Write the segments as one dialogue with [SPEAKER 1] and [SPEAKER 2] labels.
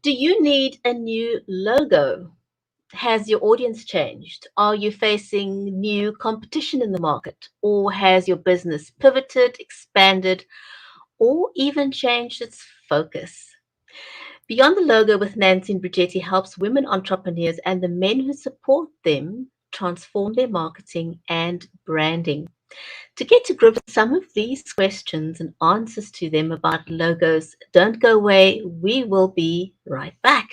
[SPEAKER 1] Do you need a new logo? Has your audience changed? Are you facing new competition in the market? Or has your business pivoted, expanded, or even changed its focus? Beyond the Logo with Nancy and Bridgetti helps women entrepreneurs and the men who support them transform their marketing and branding. To get to grips with some of these questions and answers to them about logos, don't go away. We will be right back.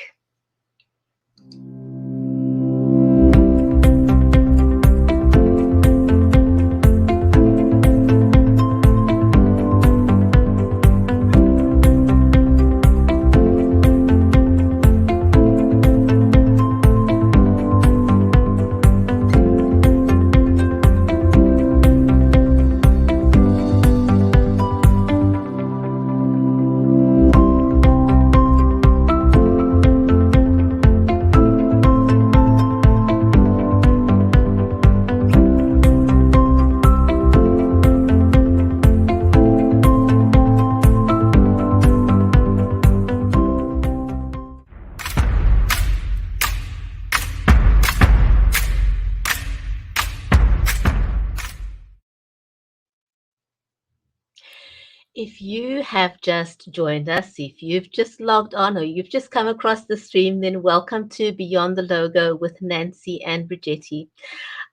[SPEAKER 1] If you have just joined us, if you've just logged on or you've just come across the stream, then welcome to Beyond the Logo with Nancy and Bridgetti.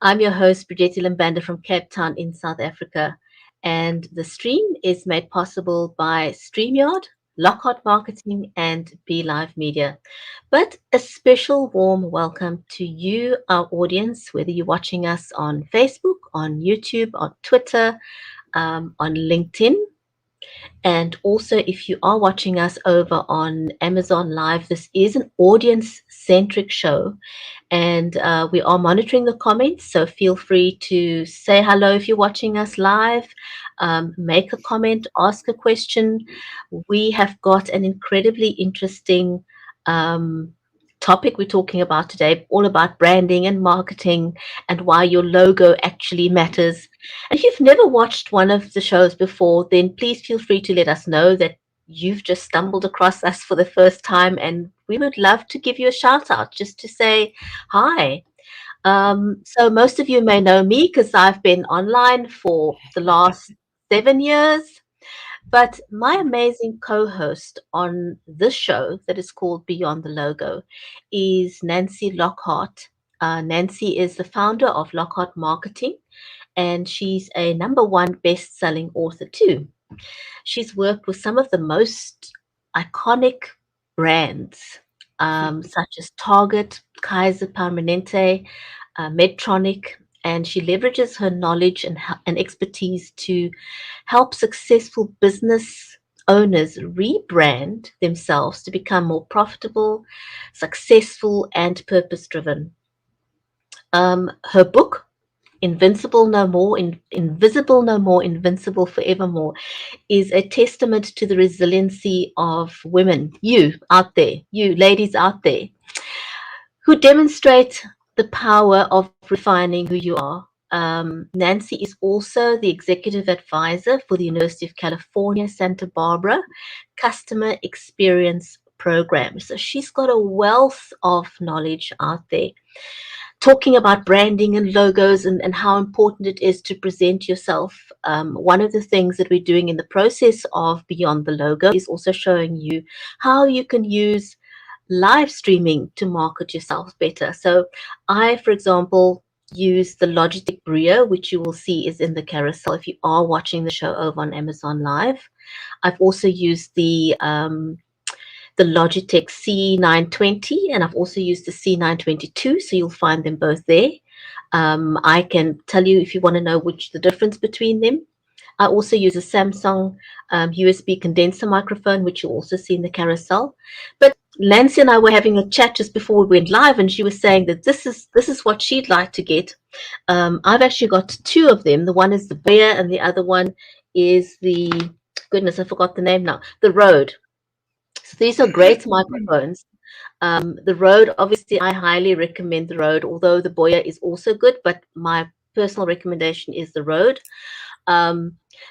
[SPEAKER 1] I'm your host, Bridgetti Banda from Cape Town in South Africa. And the stream is made possible by StreamYard, Lockhart Marketing, and Be Live Media. But a special warm welcome to you, our audience, whether you're watching us on Facebook, on YouTube, on Twitter, on LinkedIn. And also, if you are watching us over on Amazon Live, this is an audience-centric show, and we are monitoring the comments, so feel free to say hello if you're watching us live, make a comment, ask a question. We have got an incredibly interesting topic we're talking about today, all about branding and marketing and why your logo actually matters. And if you've never watched one of the shows before, then please feel free to let us know that you've just stumbled across us for the first time, and we would love to give you a shout out just to say hi. So most of you may know me because I've been online for the last 7 years. But my amazing co-host on this show that is called Beyond the Logo is Nancy Lockhart. Nancy is the founder of Lockhart Marketing, and she's a #1 best-selling author too. She's worked with some of the most iconic brands, such as Target, Kaiser Permanente, Medtronic, and she leverages her knowledge and expertise to help successful business owners rebrand themselves to become more profitable, successful, and purpose-driven. Her book, Invincible No More, Invisible No More, Invincible Forevermore, is a testament to the resiliency of women, you out there, you ladies out there, who demonstrate the power of refining who you are. Nancy is also the executive advisor for the University of California, Santa Barbara Customer Experience Program. So she's got a wealth of knowledge out there, talking about branding and logos and how important it is to present yourself. One of the things that we're doing in the process of Beyond the Logo is also showing you how you can use live streaming to market yourself better. So I, for example, use the Logitech Brio, which you will see is in the carousel if you are watching the show over on Amazon Live. I've also used the Logitech C920, and I've also used the C922, so you'll find them both there. I can tell you if you want to know the difference between them. I also use a Samsung USB condenser microphone, which you'll also see in the carousel. But Nancy and I were having a chat just before we went live, and she was saying that this is what she'd like to get. I've actually got two of them. The one is the Bear, and the other one is the, goodness, I forgot the name now, the Rode. So these are great microphones. The Rode, obviously, I highly recommend the Rode, although the Boya is also good, but my personal recommendation is the Rode.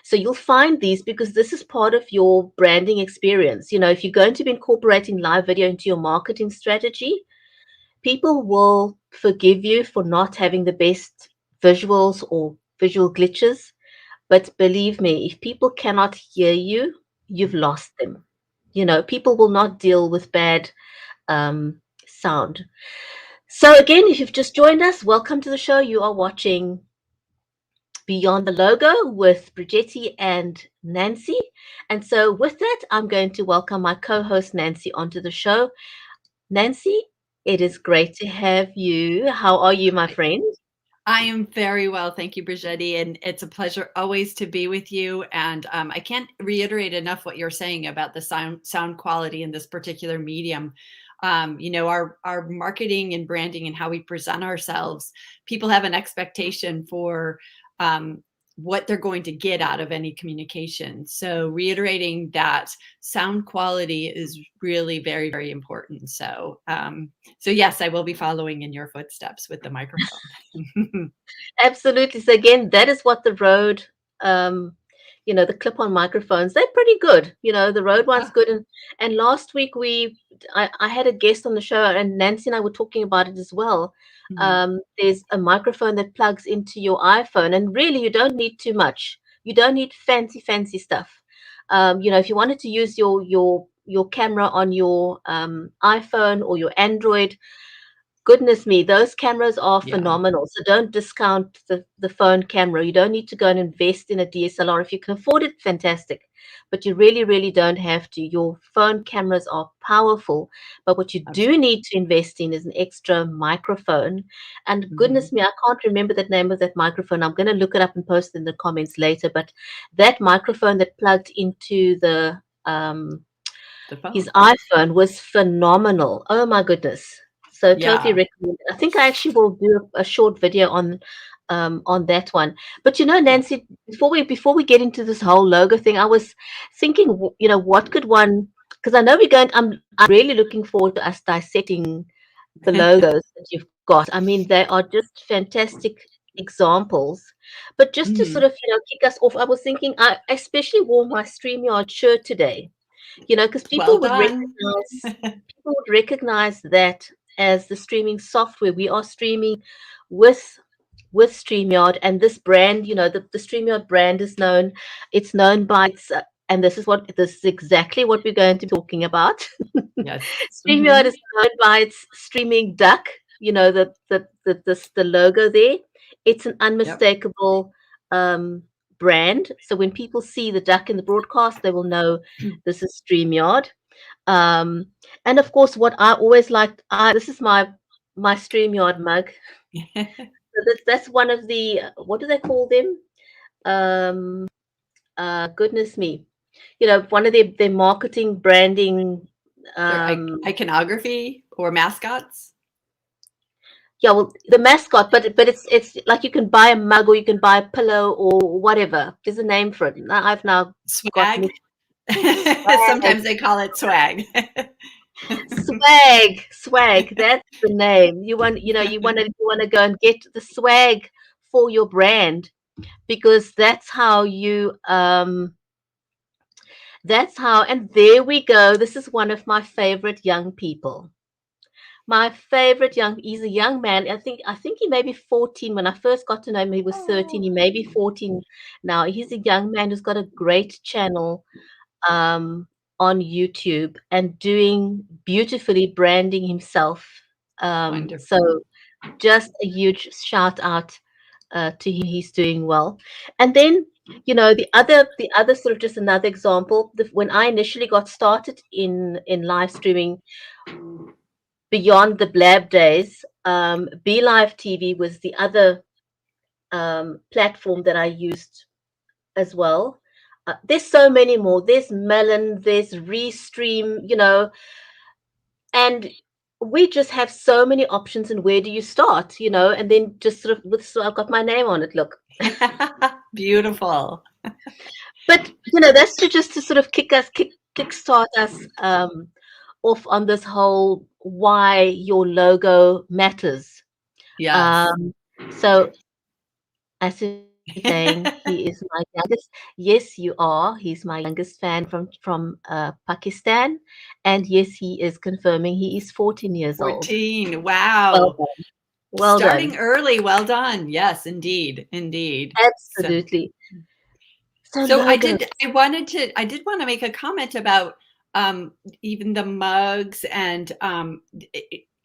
[SPEAKER 1] So you'll find these because this is part of your branding experience. If you're going to be incorporating live video into your marketing strategy, people will forgive you for not having the best visuals or visual glitches. But believe me, if people cannot hear you, you've lost them. People will not deal with bad sound. So, again, if you've just joined us, welcome to the show. You are watching Beyond the Logo with Bridgetti and Nancy. And so, with that, I'm going to welcome my co host, Nancy, onto the show. Nancy, it is great to have you. How are you, my friend?
[SPEAKER 2] I am very well. Thank you, Bridgetti. And it's a pleasure always to be with you. And I can't reiterate enough what you're saying about the sound quality in this particular medium. Our marketing and branding and how we present ourselves, people have an expectation for what they're going to get out of any communication. So reiterating that sound quality is really very, very important. So yes, I will be following in your footsteps with the microphone.
[SPEAKER 1] Absolutely. So again, that is what the Rode, um, the clip-on microphones, they're pretty good. The Rode one's
[SPEAKER 2] Ah,
[SPEAKER 1] good. And last week I had a guest on the show, and Nancy and I were talking about it as well.
[SPEAKER 2] mhm.
[SPEAKER 1] There's a microphone that plugs into your iPhone, and really you don't need too much. You don't need fancy stuff. If you wanted to use your camera on your iPhone or your Android, goodness me, those cameras are
[SPEAKER 2] Yeah,
[SPEAKER 1] phenomenal. So don't discount the phone camera. You don't need to go and invest in a DSLR. If you can afford it, fantastic. But you really, really don't have to. Your phone cameras are powerful. But what you do
[SPEAKER 2] absolutely.
[SPEAKER 1] need to invest in is an extra microphone. And
[SPEAKER 2] Mhm.
[SPEAKER 1] goodness me, I can't remember the name of that microphone. I'm going to look it up and post in the comments later. But that microphone that plugged into
[SPEAKER 2] The
[SPEAKER 1] his
[SPEAKER 2] phone.
[SPEAKER 1] iPhone was phenomenal. Oh my goodness. So totally
[SPEAKER 2] Yeah.
[SPEAKER 1] recommend it. I think I actually will do a short video on that one. But
[SPEAKER 2] Yes.
[SPEAKER 1] Nancy, before we get into this whole logo thing, I was thinking, what could one, because I know I'm really looking forward to us dissecting the logos that you've got. I mean, they are just fantastic examples. But just to sort
[SPEAKER 2] Mhm.
[SPEAKER 1] of, kick us off, I was thinking I especially wore my StreamYard shirt today, because
[SPEAKER 2] Well done.
[SPEAKER 1] people would recognize that as the streaming software. We are streaming with StreamYard, and this brand, the StreamYard brand is known. It's known by its and this is exactly what we're going to be talking about.
[SPEAKER 2] Yes.
[SPEAKER 1] StreamYard
[SPEAKER 2] Mhm.
[SPEAKER 1] is known by its streaming duck, the logo there. It's an
[SPEAKER 2] Yep.
[SPEAKER 1] unmistakable um, brand. So when people see the duck in the broadcast, they will know this is StreamYard. Um, and of course, what I always liked, this is my StreamYard mug. So that's one of the what do they call them? Um, Goodness me, one of their marketing branding.
[SPEAKER 2] Their
[SPEAKER 1] Um,
[SPEAKER 2] iconography or mascots?
[SPEAKER 1] yeah, well, the mascot, but it's like you can buy a mug or you can buy a pillow or whatever. There's a name for it. Now I've now got
[SPEAKER 2] Swag?
[SPEAKER 1] mixed. Swag,
[SPEAKER 2] Sometimes they call it swag.
[SPEAKER 1] swag. That's the name. You want to go and get the swag for your brand because that's how, and there we go. This is one of my favorite young people. My favorite he's a young man. I think he may be 14. When I first got to know him, he was 13.
[SPEAKER 2] Oh,
[SPEAKER 1] He may be 14 now. He's a young man who's got a great channel um, on YouTube and doing beautifully branding himself. So
[SPEAKER 2] wonderful.
[SPEAKER 1] just a huge shout out to him. He's doing well. And then, the other sort of just another example. When I initially got started in live streaming beyond the Blab days, Be Live TV was the other platform that I used as well. There's so many more. There's Melon, there's Restream, and we just have so many options. And where do you start? And then just sort of so I've got my name on it. Look,
[SPEAKER 2] Beautiful.
[SPEAKER 1] but that's just to sort of kickstart us off on this whole why your logo matters.
[SPEAKER 2] Yes.
[SPEAKER 1] Um, so as saying he is my youngest. Yes, you are. He's my youngest fan from Pakistan, and yes, he is confirming he is 14 years old.
[SPEAKER 2] 14.
[SPEAKER 1] Well
[SPEAKER 2] Wow.
[SPEAKER 1] done. Well
[SPEAKER 2] Starting
[SPEAKER 1] done.
[SPEAKER 2] early. Well done. Yes, indeed. Indeed. So,
[SPEAKER 1] Absolutely. So
[SPEAKER 2] so
[SPEAKER 1] logos.
[SPEAKER 2] I did want to make a comment about even the mugs and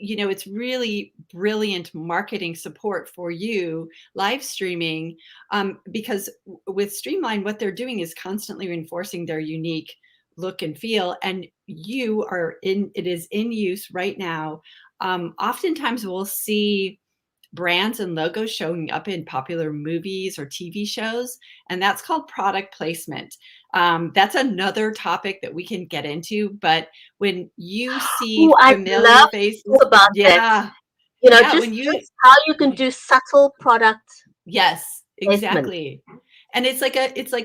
[SPEAKER 2] it's really brilliant marketing support for you live streaming, because with Streamline, what they're doing is constantly reinforcing their unique look and feel, and it is in use right now. Oftentimes we'll see brands and logos showing up in popular movies or TV shows, and that's called product placement. That's another topic that we can get into, but when you
[SPEAKER 1] Oh,
[SPEAKER 2] see
[SPEAKER 1] I'd
[SPEAKER 2] familiar
[SPEAKER 1] love to talk
[SPEAKER 2] faces,
[SPEAKER 1] about that.
[SPEAKER 2] yeah,
[SPEAKER 1] You know,
[SPEAKER 2] yeah,
[SPEAKER 1] just just how you can do subtle product
[SPEAKER 2] yes,
[SPEAKER 1] placement.
[SPEAKER 2] exactly. And it's like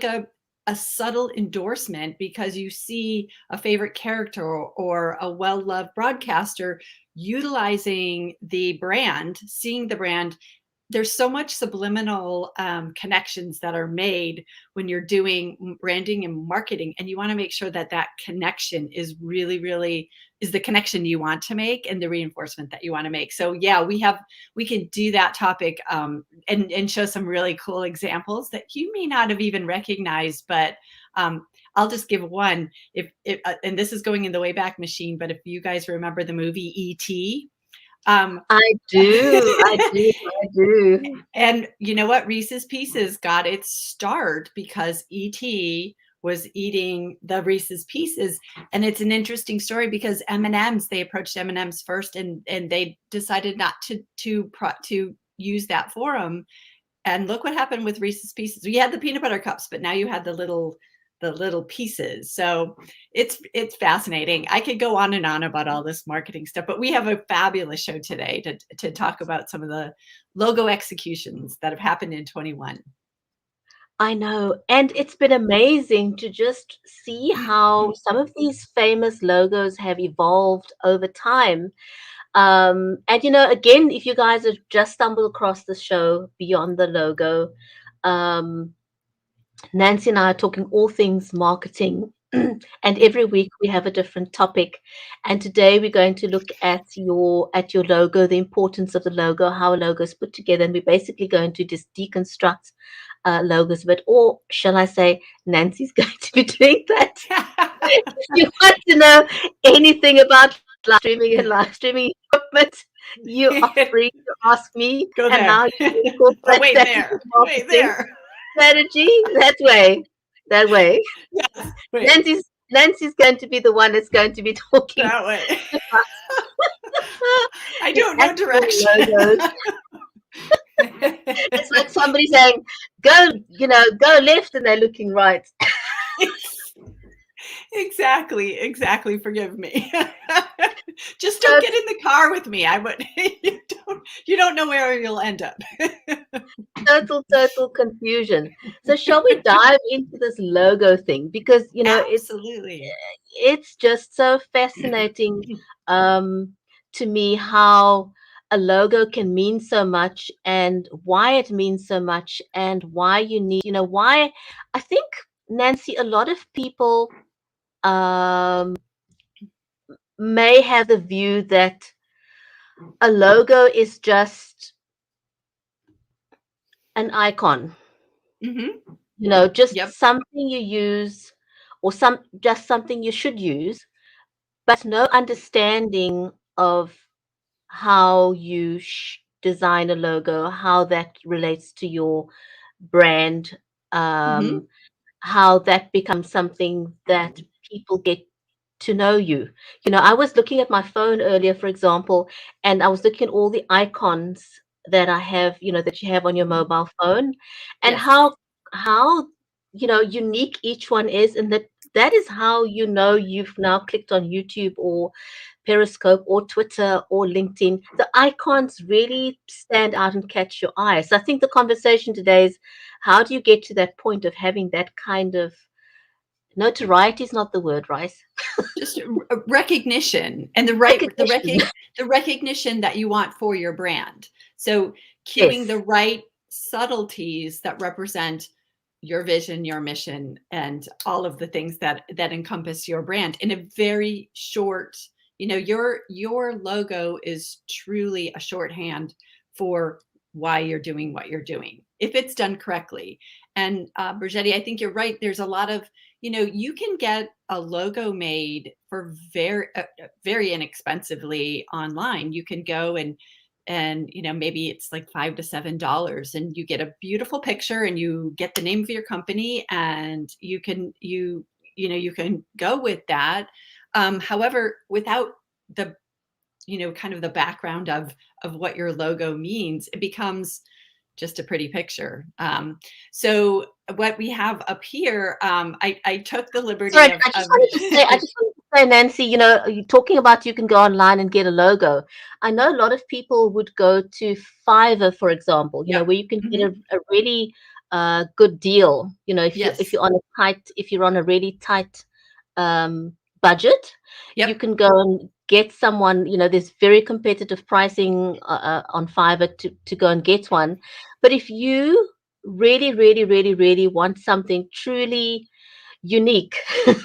[SPEAKER 2] a subtle endorsement because you see a favorite character or a well-loved broadcaster utilizing the brand, seeing the brand. There's so much subliminal connections that are made when you're doing branding and marketing, and you want to make sure that that connection is really, really is the connection you want to make and the reinforcement that you want to make. So yeah, we can do that topic, and show some really cool examples that you may not have even recognized, but I'll just give one. If and this is going in the Wayback Machine, but if you guys remember the movie E.T., um,
[SPEAKER 1] I do, I do, I do.
[SPEAKER 2] and you know what? Reese's Pieces got its start because E.T. was eating the Reese's Pieces, and it's an interesting story because M&Ms, they approached M&Ms first, and they decided not to use that forum. And look what happened with Reese's Pieces. We had the peanut butter cups, but now you had the little pieces. So it's fascinating. I could go on and on about all this marketing stuff, but we have a fabulous show today to talk about some of the logo executions that have happened in 21.
[SPEAKER 1] I know. And it's been amazing to just see how some of these famous logos have evolved over time. And again, if you guys have just stumbled across the show Beyond the Logo, um, Nancy and I are talking all things marketing. And every week we have a different topic. And today we're going to look at your logo, the importance of the logo, how a logo is put together, and we're basically going to just deconstruct logos. But or shall I say, Nancy's going to be doing that. If you want to know anything about live streaming and live streaming equipment, you are free to ask me,
[SPEAKER 2] Go
[SPEAKER 1] and
[SPEAKER 2] there.
[SPEAKER 1] how you can
[SPEAKER 2] Oh,
[SPEAKER 1] incorporate
[SPEAKER 2] wait
[SPEAKER 1] that into
[SPEAKER 2] there. Wait
[SPEAKER 1] marketing
[SPEAKER 2] there.
[SPEAKER 1] strategy that way. That way.
[SPEAKER 2] Yes. Wait.
[SPEAKER 1] Nancy's going to be the one that's going to be talking
[SPEAKER 2] That way.
[SPEAKER 1] about
[SPEAKER 2] I
[SPEAKER 1] the
[SPEAKER 2] don't know
[SPEAKER 1] actual
[SPEAKER 2] direction.
[SPEAKER 1] logos. It's like somebody saying, go left, and they're looking right.
[SPEAKER 2] Exactly. Forgive me. Just
[SPEAKER 1] So
[SPEAKER 2] don't get in the car with me. I would. You don't know where you'll end up.
[SPEAKER 1] total confusion. So shall we dive into this logo thing? Because
[SPEAKER 2] Absolutely.
[SPEAKER 1] it's just so fascinating um, to me how a logo can mean so much and why it means so much and why you need, why I think, Nancy, a lot of people um, may have the view that a logo is just an icon,
[SPEAKER 2] Hmm.
[SPEAKER 1] just
[SPEAKER 2] Yep.
[SPEAKER 1] something you use or just something you should use, but no understanding of how you design a logo, how that relates to your brand,
[SPEAKER 2] Hmm.
[SPEAKER 1] um, how that becomes something that people get to know you. I was looking at my phone earlier, for example, and I was looking at all the icons that I have, that you have on your mobile phone, and
[SPEAKER 2] Yes.
[SPEAKER 1] how unique each one is, and that is how you've now clicked on YouTube or Periscope or Twitter or LinkedIn. The icons really stand out and catch your eye. So I think the conversation today is, how do you get to that point of having that kind of notoriety is not the word, Rice.
[SPEAKER 2] Just recognition and
[SPEAKER 1] Recognition.
[SPEAKER 2] the recognition that you want for your brand. So cueing
[SPEAKER 1] Yes.
[SPEAKER 2] the right subtleties that represent your vision, your mission, and all of the things that encompass your brand in a very short, your logo is truly a shorthand for why you're doing what you're doing, if it's done correctly. And Bridgetti, I think you're right. There's a lot of, you can get a logo made for very inexpensively online. You can go and maybe it's like $5 to $7, and you get a beautiful picture, and you get the name of your company, and you can go with that. However, without the kind of the background of what your logo means, it becomes just a pretty picture. So what we have up here, I took the liberty
[SPEAKER 1] Sorry,
[SPEAKER 2] of,
[SPEAKER 1] I just wanted to say, Nancy, you're talking about you can go online and get a logo. I know a lot of people would go to Fiverr, for example,
[SPEAKER 2] yep.
[SPEAKER 1] where you can get
[SPEAKER 2] Hmm.
[SPEAKER 1] a really good deal. If
[SPEAKER 2] Yes.
[SPEAKER 1] you're on if you're on a really tight budget, you
[SPEAKER 2] Yep.
[SPEAKER 1] can go and get someone. There's very competitive pricing on Fiverr to go and get one. But if you really, really, really, really want something truly unique, you're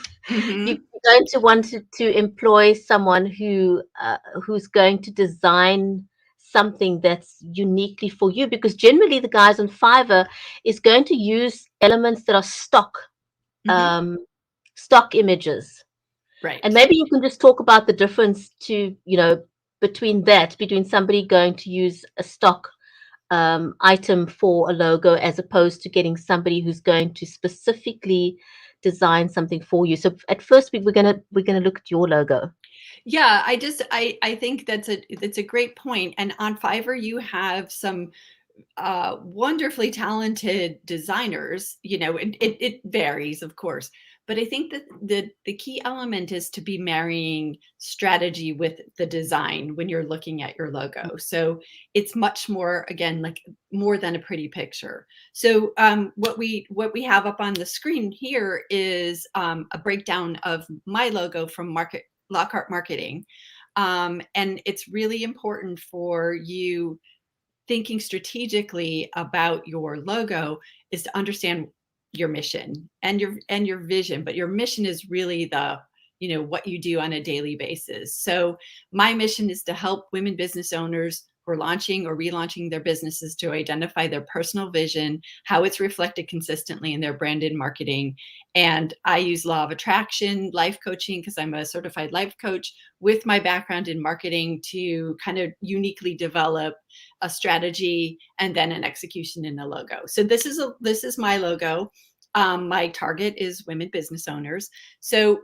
[SPEAKER 2] Hmm.
[SPEAKER 1] going to want to employ someone who's going to design something that's uniquely for you, because generally the guys on Fiverr is going to use elements that are
[SPEAKER 2] Hmm.
[SPEAKER 1] um, stock images. And
[SPEAKER 2] Right.
[SPEAKER 1] maybe you can just talk about the difference between somebody going to use a stock item for a logo, as opposed to getting somebody who's going to specifically design something for you. So at first we're gonna look at your logo.
[SPEAKER 2] Yeah, I think that's a great point. And on Fiverr, you have some wonderfully talented designers. It varies, of course, but I think that the key element is to be marrying strategy with the design when you're looking at your logo. So it's much more, again, like more than a pretty picture. So what we have up on the screen here is a breakdown of my logo from Lockhart Marketing. And it's really important for you thinking strategically about your logo is to understand your mission and your vision. But your mission is really what you do on a daily basis. So my mission is to help women business owners who are launching or relaunching their businesses to identify their personal vision, how it's reflected consistently in their branded marketing. And I use law of attraction, life coaching, because I'm a certified life coach, with my background in marketing, to kind of uniquely develop a strategy and then an execution in a logo. So this is my logo. My target is women business owners. So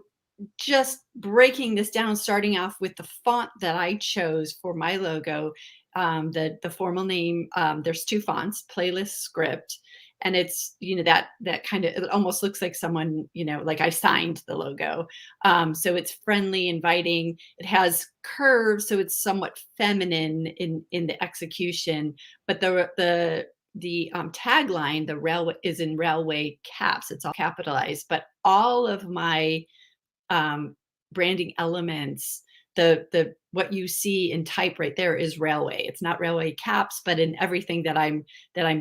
[SPEAKER 2] just breaking this down, starting off with the font that I chose for my logo, the formal name. There's two fonts, Playlist Script, and it's that kind of, it almost looks like someone, like I signed the logo. So it's friendly, inviting. It has curves, so it's somewhat feminine in the execution. But the tagline, the railway, is in railway caps. It's all capitalized, but all of my branding elements, the what you see in type right there is railway. It's not railway caps, but in everything that I'm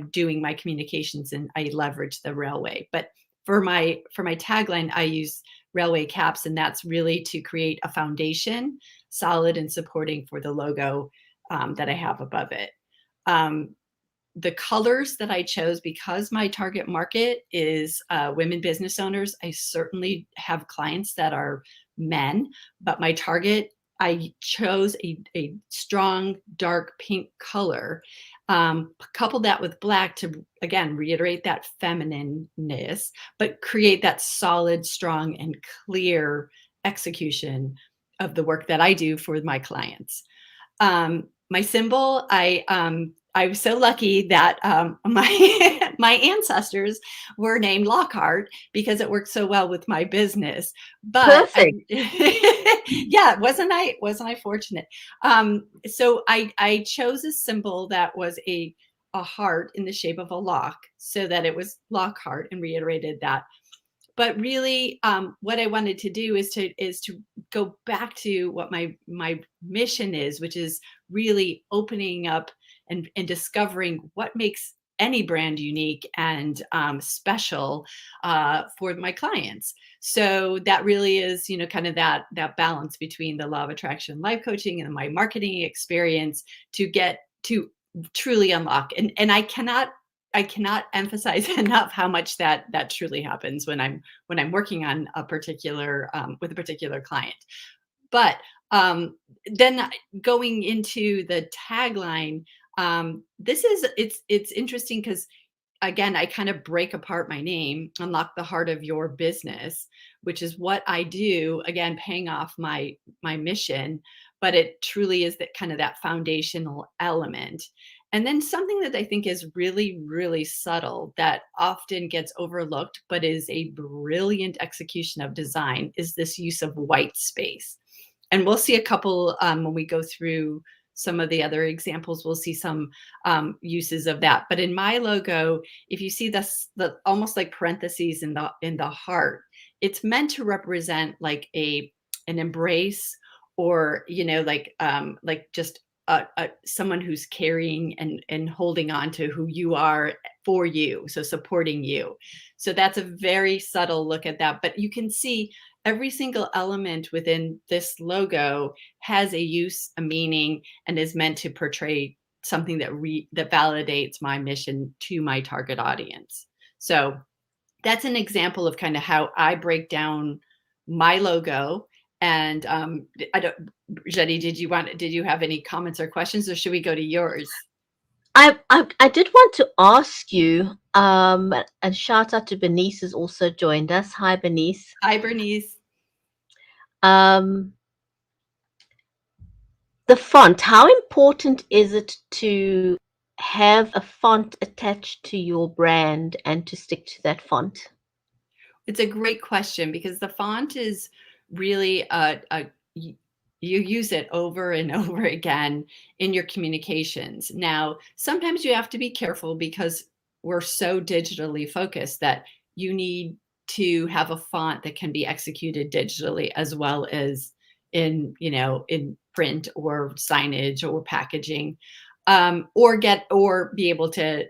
[SPEAKER 2] doing my communications, and I leverage the railway. But for my tagline, I use railway caps, and that's really to create a foundation, solid and supporting, for the logo that I have above it. Um, the colors that I chose, because my target market is women business owners. I certainly have clients that are men, but my target, I chose a strong dark pink color. Couple that with black to, again, reiterate that feminineness, but create that solid, strong, and clear execution of the work that I do for my clients. My symbol, I was so lucky that my my ancestors were named Lockhart, because it worked so well with my business. But
[SPEAKER 1] Perfect.
[SPEAKER 2] yeah, wasn't I fortunate? So I chose a symbol that was a heart in the shape of a lock, so that it was Lockhart, and reiterated that. But really, what I wanted to do is to go back to what my mission is, which is really opening up and discovering what makes any brand unique and special for my clients. So that really is, kind of that balance between the law of attraction life coaching and my marketing experience to get to truly unlock. And I cannot emphasize enough how much that truly happens when I'm working on a particular with a particular client. But then going into the tagline, it's interesting because again, I kind of break apart my name, unlock the heart of your business, which is what I do. Again, paying off my mission, but it truly is that kind of that foundational element. And then something that I think is really, really subtle that often gets overlooked, but is a brilliant execution of design is this use of white space. And we'll see a couple when we go through some of the other examples, we'll see some uses of that. But in my logo, if you see this, the almost like parentheses in the heart, it's meant to represent like an embrace, or like just someone who's carrying and holding on to who you are for you, so supporting you. So that's a very subtle look at that, but you can see every single element within this logo has a use, a meaning, and is meant to portray something that validates my mission to my target audience. So that's an example of kind of how I break down my logo. And I don't, Jenny, did you have any comments or questions, or should we go to yours?
[SPEAKER 1] I did want to ask you, and shout out to Bernice who's also joined us. Hi, Bernice.
[SPEAKER 2] Hi, Bernice.
[SPEAKER 1] Um, the font, how important is it to have a font attached to your brand and to stick to that font?
[SPEAKER 2] It's a great question because the font is really you use it over and over again in your communications. Now, sometimes you have to be careful because we're so digitally focused that you need to have a font that can be executed digitally as well as in print or signage or packaging, or be able to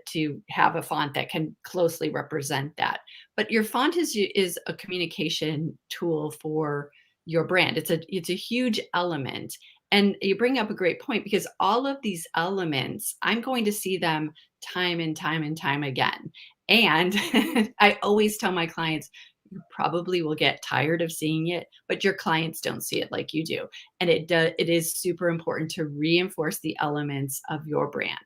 [SPEAKER 2] have a font that can closely represent that. But your font is a communication tool for your brand. It's a huge element. And you bring up a great point because all of these elements, I'm going to see them time and time and time again. And I always tell my clients, you probably will get tired of seeing it, but your clients don't see it like you do. And it is super important to reinforce the elements of your brand.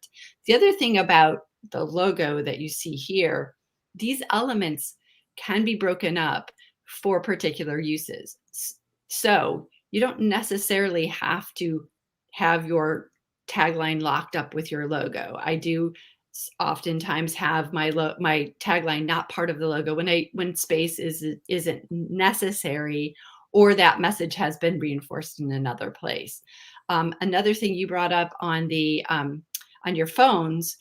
[SPEAKER 2] The other thing about the logo that you see here, these elements can be broken up for particular uses. So you don't necessarily have to have your tagline locked up with your logo. I do oftentimes have my tagline not part of the logo when space isn't necessary, or that message has been reinforced in another place. Another thing you brought up on your phones,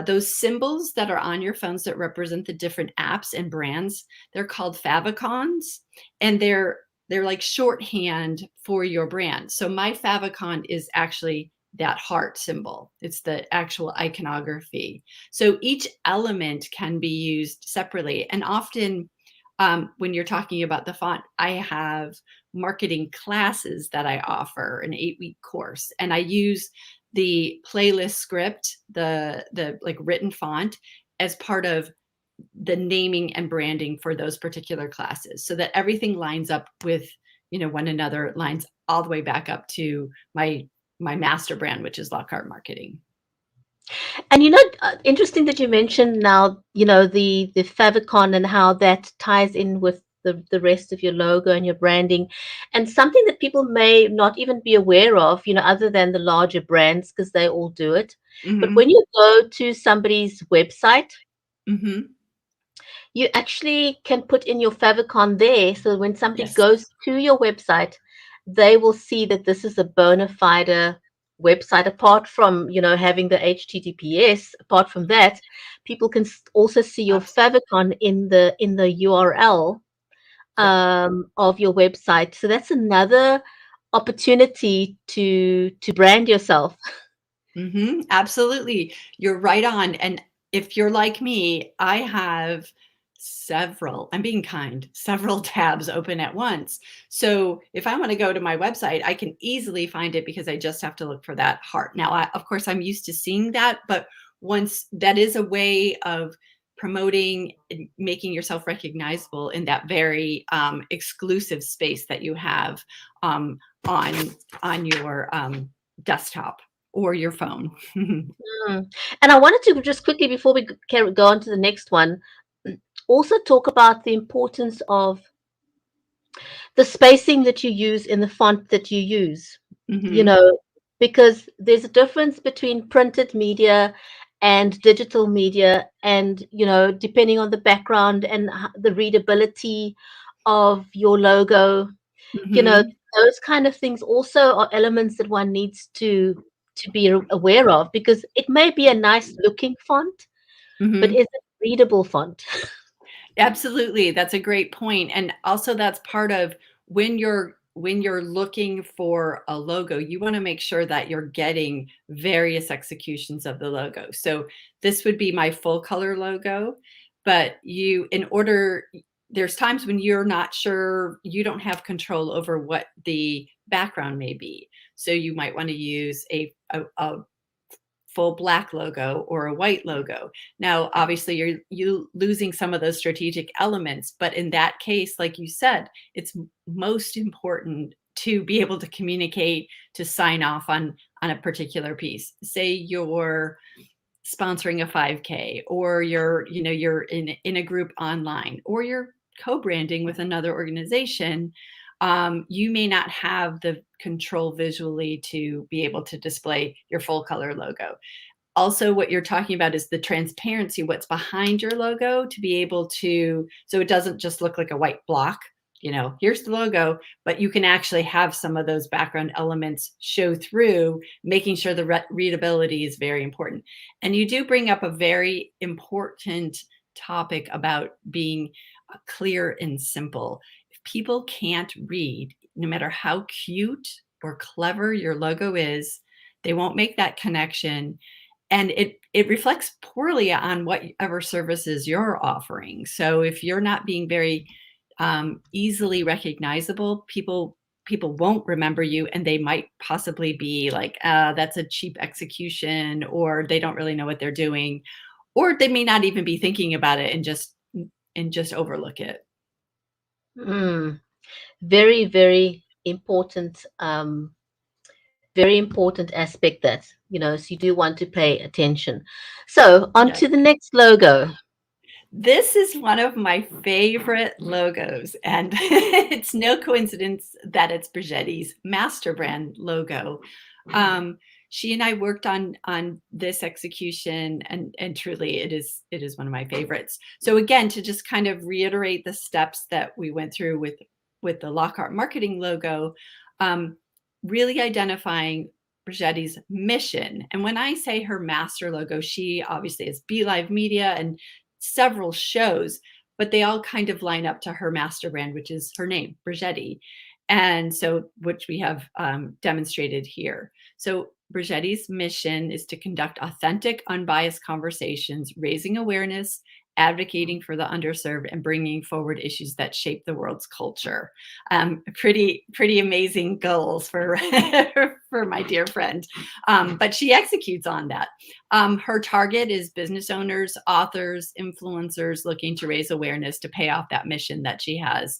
[SPEAKER 2] those symbols that are on your phones that represent the different apps and brands, they're called favicons, and they're like shorthand for your brand. So my favicon is actually that heart symbol. It's the actual iconography. So each element can be used separately. And often when you're talking about the font, I have marketing classes that I offer, an 8-week course, and I use the playlist script, the like written font, as part of the naming and branding for those particular classes, so that everything lines up with one another, lines all the way back up to my master brand, which is Lockhart Marketing.
[SPEAKER 1] And interesting that you mentioned now, the favicon and how that ties in with the rest of your logo and your branding, and something that people may not even be aware of, other than the larger brands, because they all do it. But
[SPEAKER 2] Mm-hmm.
[SPEAKER 1] when you go to somebody's website,
[SPEAKER 2] Mm-hmm.
[SPEAKER 1] you actually can put in your favicon there. So when somebody
[SPEAKER 2] Yes.
[SPEAKER 1] goes to your website, they will see that this is a bona fide website. Apart from, having the HTTPS, apart from that, people can also see your favicon in the URL
[SPEAKER 2] Yep.
[SPEAKER 1] of your website. So that's another opportunity to brand yourself.
[SPEAKER 2] Mm-hmm. Absolutely. You're right on. And if you're like me, I have I'm being kind, several tabs open at once. So if I want to go to my website, I can easily find it because I just have to look for that heart. Now, of course, I'm used to seeing that, but once that is a way of promoting and making yourself recognizable in that very exclusive space that you have um, on your desktop or your phone.
[SPEAKER 1] Mm. And I wanted to just quickly, before we go on to the next one, also talk about the importance of the spacing that you use in the font that you use, you
[SPEAKER 2] Hmm.
[SPEAKER 1] know, because there's a difference between printed media and digital media, and, depending on the background and the readability of your logo, you know,
[SPEAKER 2] Hmm.
[SPEAKER 1] those kind of things also are elements that one needs to be aware of, because it may be a nice looking font, but
[SPEAKER 2] Hmm.
[SPEAKER 1] is it readable font?
[SPEAKER 2] Absolutely. That's a great point. And also that's part of when you're looking for a logo, you want to make sure that you're getting various executions of the logo. So this would be my full color logo, but there's times when you're not sure, you don't have control over what the background may be. So you might want to use a full black logo or a white logo. Now, obviously, you losing some of those strategic elements, but in that case, like you said, it's most important to be able to communicate, to sign off on a particular piece. Say you're sponsoring a 5K, or you're in a group online, or you're co-branding with another organization. You may not have the control visually to be able to display your full color logo. Also, what you're talking about is the transparency, what's behind your logo, to be able to, so it doesn't just look like a white block. Here's the logo, but you can actually have some of those background elements show through, making sure the readability is very important. And you do bring up a very important topic about being clear and simple. If people can't read, no matter how cute or clever your logo is, they won't make that connection, and it reflects poorly on whatever services you're offering. So if you're not being very easily recognizable, people won't remember you, and they might possibly be like, that's a cheap execution, or they don't really know what they're doing, or they may not even be thinking about it and just overlook it.
[SPEAKER 1] Mm, very, very important aspect, that, so you do want to pay attention. So on
[SPEAKER 2] Yes.
[SPEAKER 1] to the next logo.
[SPEAKER 2] This is one of my favorite logos, and it's no coincidence that it's Bridgetti's master brand logo. Um, she and I worked on this execution, and truly it is one of my favorites. So again, to just kind of reiterate the steps that we went through with the Lockhart Marketing logo, um, really identifying Bridgetti's mission. And when I say her master logo, she obviously is Be Live Media and several shows, but they all kind of line up to her master brand, which is her name, Bridgetti. And so, which we have demonstrated here. So Bridgetti's mission is to conduct authentic, unbiased conversations, raising awareness, advocating for the underserved, and bringing forward issues that shape the world's culture. Pretty amazing goals for for my dear friend, but she executes on that. Her target is business owners, authors, influencers looking to raise awareness to pay off that mission that she has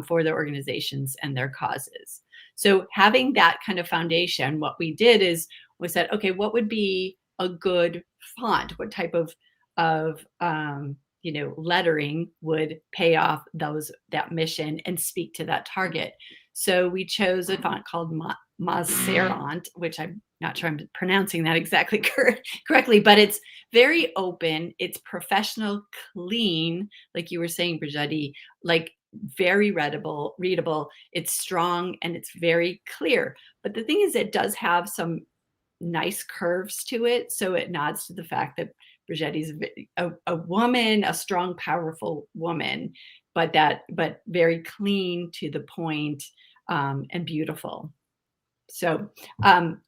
[SPEAKER 2] for their organizations and their causes. So having that kind of foundation, what we did is we said, okay, what would be a good font? What type of lettering would pay off that mission and speak to that target? So we chose a font called Mazerant, which I'm not sure I'm pronouncing that exactly correctly, but it's very open. It's professional, clean, like you were saying, Bridgetti, like very readable. It's strong and it's very clear. But the thing is, it does have some nice curves to it. So it nods to the fact that Bridgetti's a woman, a strong, powerful woman, but very clean, to the point, and beautiful. So um,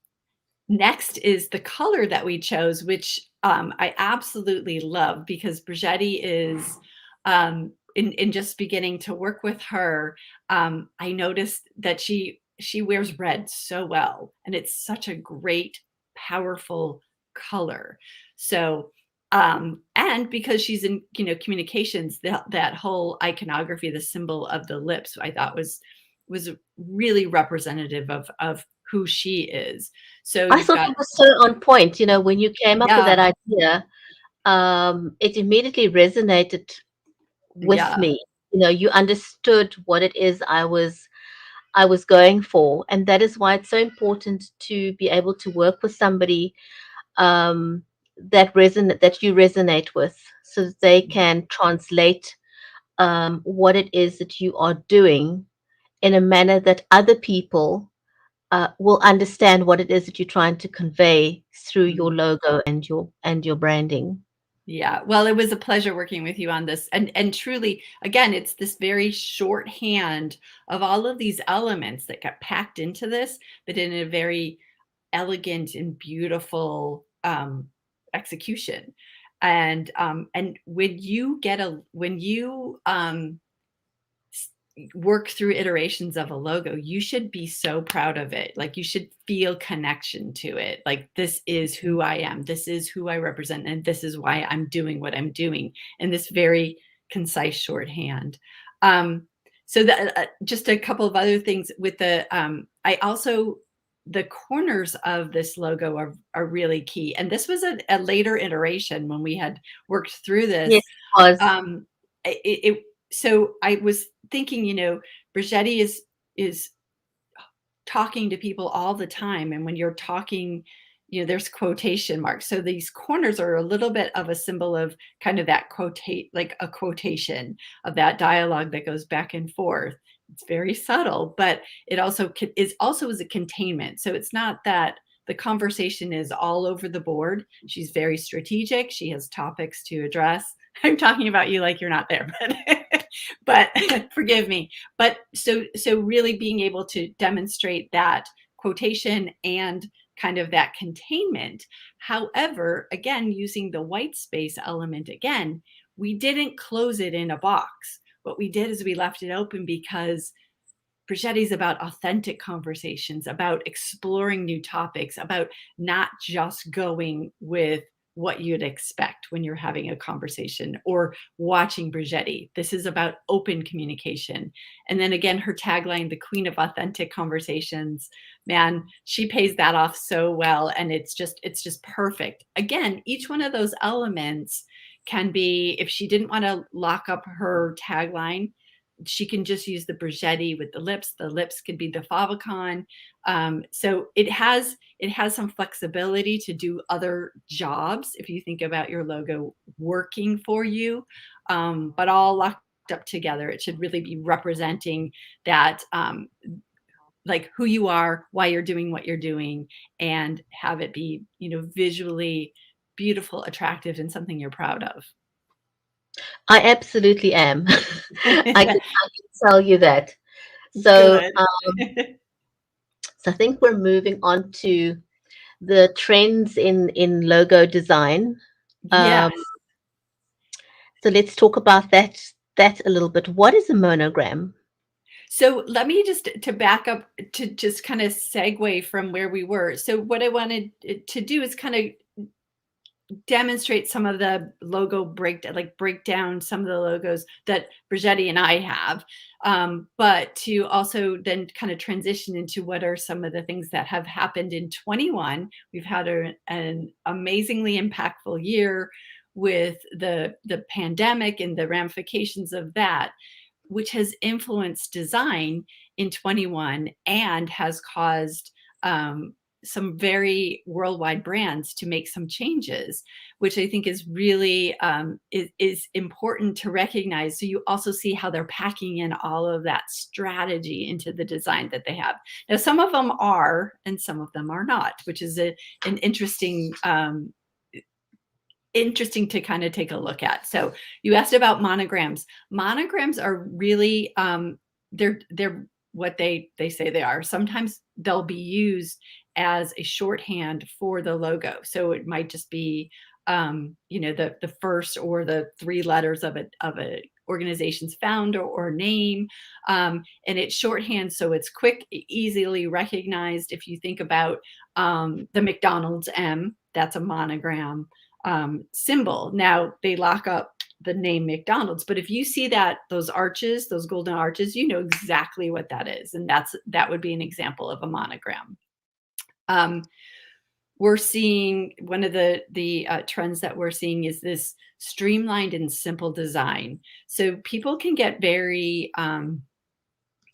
[SPEAKER 2] next is the color that we chose, which I absolutely love, because Bridgetti is, in just beginning to work with her, I noticed that she wears red so well, and it's such a great, powerful color. So, and because she's in, communications, that whole iconography, the symbol of the lips, I thought was really representative of who she is. So
[SPEAKER 1] I
[SPEAKER 2] you've
[SPEAKER 1] thought
[SPEAKER 2] got,
[SPEAKER 1] it was so on point. When you came up with
[SPEAKER 2] yeah,
[SPEAKER 1] that idea, it immediately resonated with
[SPEAKER 2] yeah,
[SPEAKER 1] me. You understood what it is I was going for, and that is why it's so important to be able to work with somebody um, that you resonate with, so that they can translate what it is that you are doing in a manner that other people will understand what it is that you're trying to convey through your
[SPEAKER 2] mhm.
[SPEAKER 1] logo and your branding.
[SPEAKER 2] Yeah. Well, it was a pleasure working with you on this. And truly, again, it's this very shorthand of all of these elements that got packed into this, but in a very elegant and beautiful execution. And when you work through iterations of a logo, you should be so proud of it. Like, you should feel connection to it. Like, this is who I am. This is who I represent. And this is why I'm doing what I'm doing in this very concise shorthand. Um, so that, just a couple of other things with the corners of this logo are really key. And this was a later iteration when we had worked through
[SPEAKER 1] Yes,
[SPEAKER 2] this.
[SPEAKER 1] it was.
[SPEAKER 2] um, so I was thinking, Bridgetti is talking to people all the time, and when you're talking, there's quotation marks. So these corners are a little bit of a symbol of kind of that quotate, like a quotation of that dialogue that goes back and forth. It's very subtle, but it also is also as a containment. So it's not that the conversation is all over the board. She's very strategic. She has topics to address. I'm talking about you like you're not there, but forgive me. But so really being able to demonstrate that quotation and kind of that containment. However, again, using the white space element again, we didn't close it in a box. What we did is we left it open, because Bridgetti's about authentic conversations, about exploring new topics, about not just going with what you'd expect when you're having a conversation or watching Bridgetti. This is about open communication. And then again, her tagline, the queen of authentic conversations, man, she pays that off so well. And it's just perfect. Again, each one of those elements can be, if she didn't want to lock up her tagline, she can just use the Bridgetti with the lips. The lips could be the favicon. So it has some flexibility to do other jobs if you think about your logo working for you, but all locked up together. It should really be representing that, like, who you are, why you're doing what you're doing, and have it be, visually beautiful, attractive, and something you're proud of.
[SPEAKER 1] I absolutely am. I can tell you that. So,
[SPEAKER 2] Good.
[SPEAKER 1] so I think we're moving on to the trends in logo design. Um,
[SPEAKER 2] Yes.
[SPEAKER 1] so let's talk about that a little bit. What is a monogram?
[SPEAKER 2] So let me just to back up, to just kind of segue from where we were. So what I wanted to do is kind of demonstrate some of the logo break down some of the logos that Bridgetti and I have, but to also then kind of transition into what are some of the things that have happened in 21. We've had an amazingly impactful year with the pandemic and the ramifications of that, which has influenced design in 21 and has caused some very worldwide brands to make some changes, which I think is really is important to recognize. So you also see how they're packing in all of that strategy into the design that they have. Now, some of them are, and some of them are not, which is an interesting to kind of take a look at. So you asked about monograms. Monograms are really they're what they say they are. Sometimes they'll be used as a shorthand for the logo. So it might just be, the first or the three letters of a organization's founder or name, and it's shorthand, so it's quick, easily recognized. If you think about the McDonald's M, that's a monogram symbol. Now they lock up the name McDonald's, but if you see those arches, those golden arches, you know exactly what that is, and that would be an example of a monogram. We're seeing one of the trends that we're seeing is this streamlined and simple design. So people can get very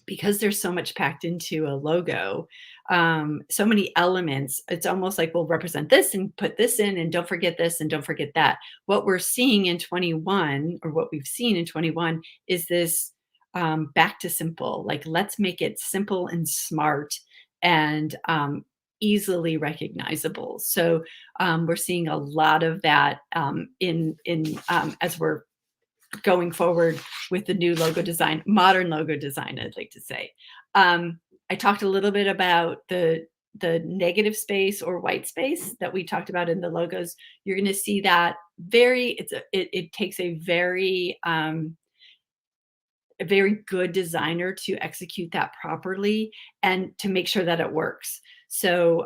[SPEAKER 2] because there's so much packed into a logo, so many elements, it's almost like we'll represent this and put this in and don't forget this and don't forget that. What we're seeing in 21, or what we've seen in 21, is this back to simple. Like, let's make it simple and smart and easily recognizable. So we're seeing a lot of that in as we're going forward with the new logo design, modern logo design, I'd like to say. I talked a little bit about the negative space or white space that we talked about in the logos. You're going to see that it takes a very good designer to execute that properly and to make sure that it works. So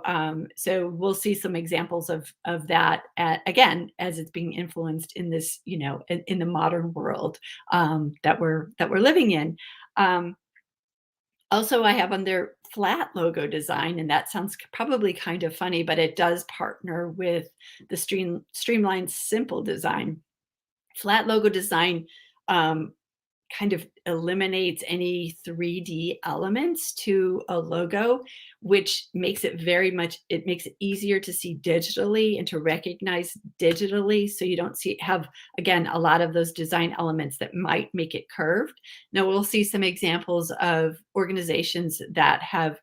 [SPEAKER 2] we'll see some examples of that again, as it's being influenced in this, in the modern world that we're living in. Also, I have on there flat logo design, and that sounds probably kind of funny, but it does partner with the streamlined simple design. Flat logo design kind of eliminates any 3D elements to a logo, which makes it makes it easier to see digitally and to recognize digitally. So you don't have, again, a lot of those design elements that might make it curved. Now we'll see some examples of organizations that have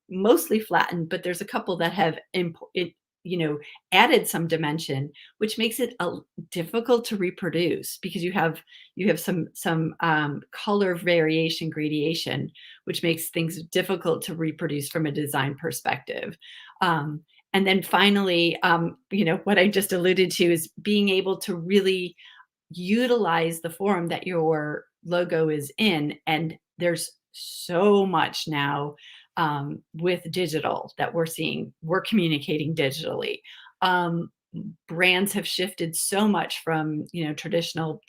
[SPEAKER 2] mostly flattened, but there's a couple that have added some dimension, which makes it difficult to reproduce because you have some color variation, gradation, which makes things difficult to reproduce from a design perspective. And then finally, what I just alluded to is being able to really utilize the form that your logo is in. And there's so much now with digital that we're seeing. We're communicating digitally. Brands have shifted so much from traditional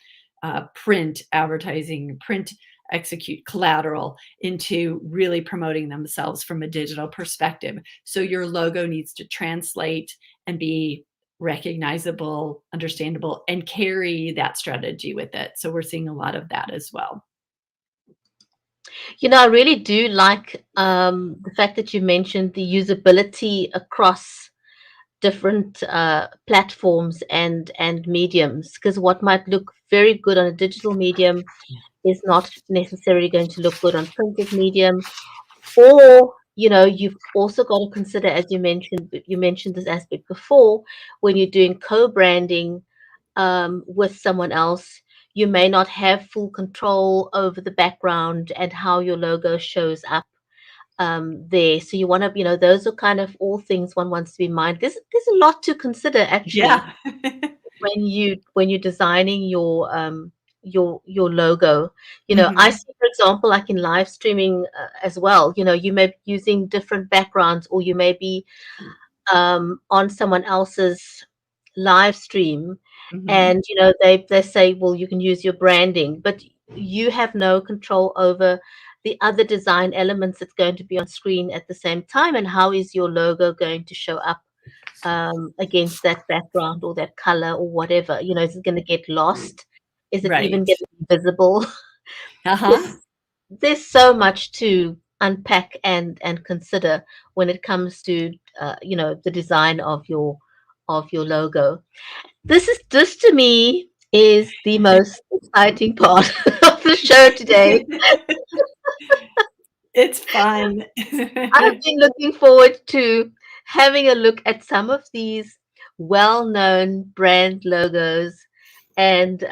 [SPEAKER 2] print advertising, print execute collateral, into really promoting themselves from a digital perspective. So your logo needs to translate and be recognizable, understandable, and carry that strategy with it. So we're seeing a lot of that as well.
[SPEAKER 1] I really do like the fact that you mentioned the usability across different platforms and mediums, because what might look very good on a digital medium is not necessarily going to look good on printed medium. Or you've also got to consider, as you mentioned this aspect before, when you're doing co-branding with someone else, you may not have full control over the background and how your logo shows up there. So you want to, those are kind of all things one wants to be in mind. There's a lot to consider actually
[SPEAKER 2] Yeah.
[SPEAKER 1] when you're designing your logo. I
[SPEAKER 2] Mhm.
[SPEAKER 1] see, for example, like in live streaming as well. You may be using different backgrounds, or you may be on someone else's live stream,
[SPEAKER 2] Mhm.
[SPEAKER 1] and they say, well, you can use your branding, but you have no control over the other design elements that's going to be on screen at the same time, and how is your logo going to show up against that background or that color or whatever. Is it going to get lost? Is it even
[SPEAKER 2] Right.
[SPEAKER 1] going to be visible?
[SPEAKER 2] Uh-huh.
[SPEAKER 1] there's there's so much to unpack and consider when it comes to the design of your logo. This to me is the most exciting part of the show today.
[SPEAKER 2] It's fun.
[SPEAKER 1] I've been looking forward to having a look at some of these well-known brand logos and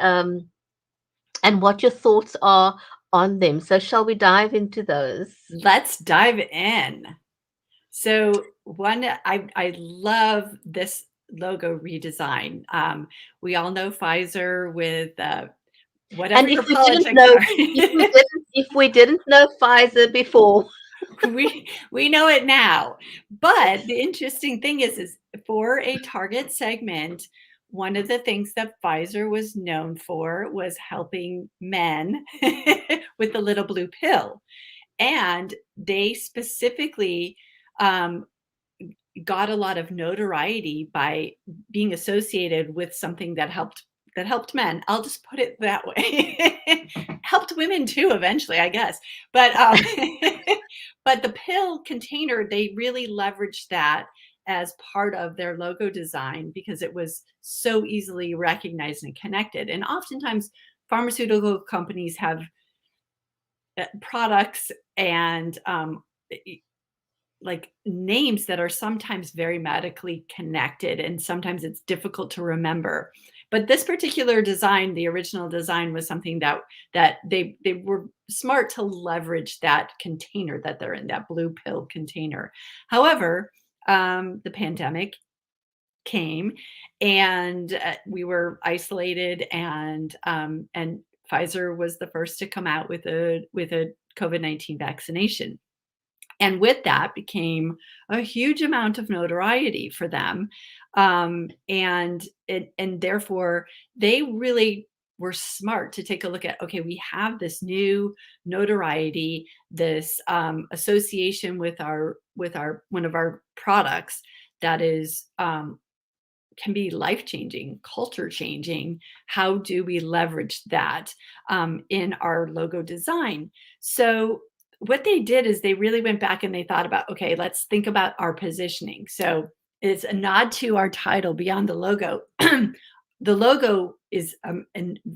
[SPEAKER 1] what your thoughts are on them. So shall we dive into those?
[SPEAKER 2] Let's dive in. So I love this logo redesign. We all know Pfizer with whatever
[SPEAKER 1] And if
[SPEAKER 2] your
[SPEAKER 1] we didn't
[SPEAKER 2] politics
[SPEAKER 1] know,
[SPEAKER 2] are.
[SPEAKER 1] if we didn't know Pfizer before,
[SPEAKER 2] We know it now. But the interesting thing is for a target segment, one of the things that Pfizer was known for was helping men with the little blue pill. And they specifically um, got a lot of notoriety by being associated with something that helped men. I'll just put it that way. Helped women too eventually, I guess. But but the pill container, they really leveraged that as part of their logo design because it was so easily recognized and connected. And oftentimes pharmaceutical companies have products and like names that are sometimes very medically connected and sometimes it's difficult to remember. But this particular design, the original design, was something that they were smart to leverage that container that they're in, that blue pill container. However, the pandemic came and we were isolated and Pfizer was the first to come out with a COVID-19 vaccination. And with that became a huge amount of notoriety for them. And therefore, they really were smart to take a look at, okay, we have this new notoriety, this association with our one of our products that is can be life changing, culture changing. How do we leverage that in our logo design? So, what they did is they really went back and they thought about, okay, let's think about our positioning. So, it's a nod to our title, Beyond the Logo. The logo is a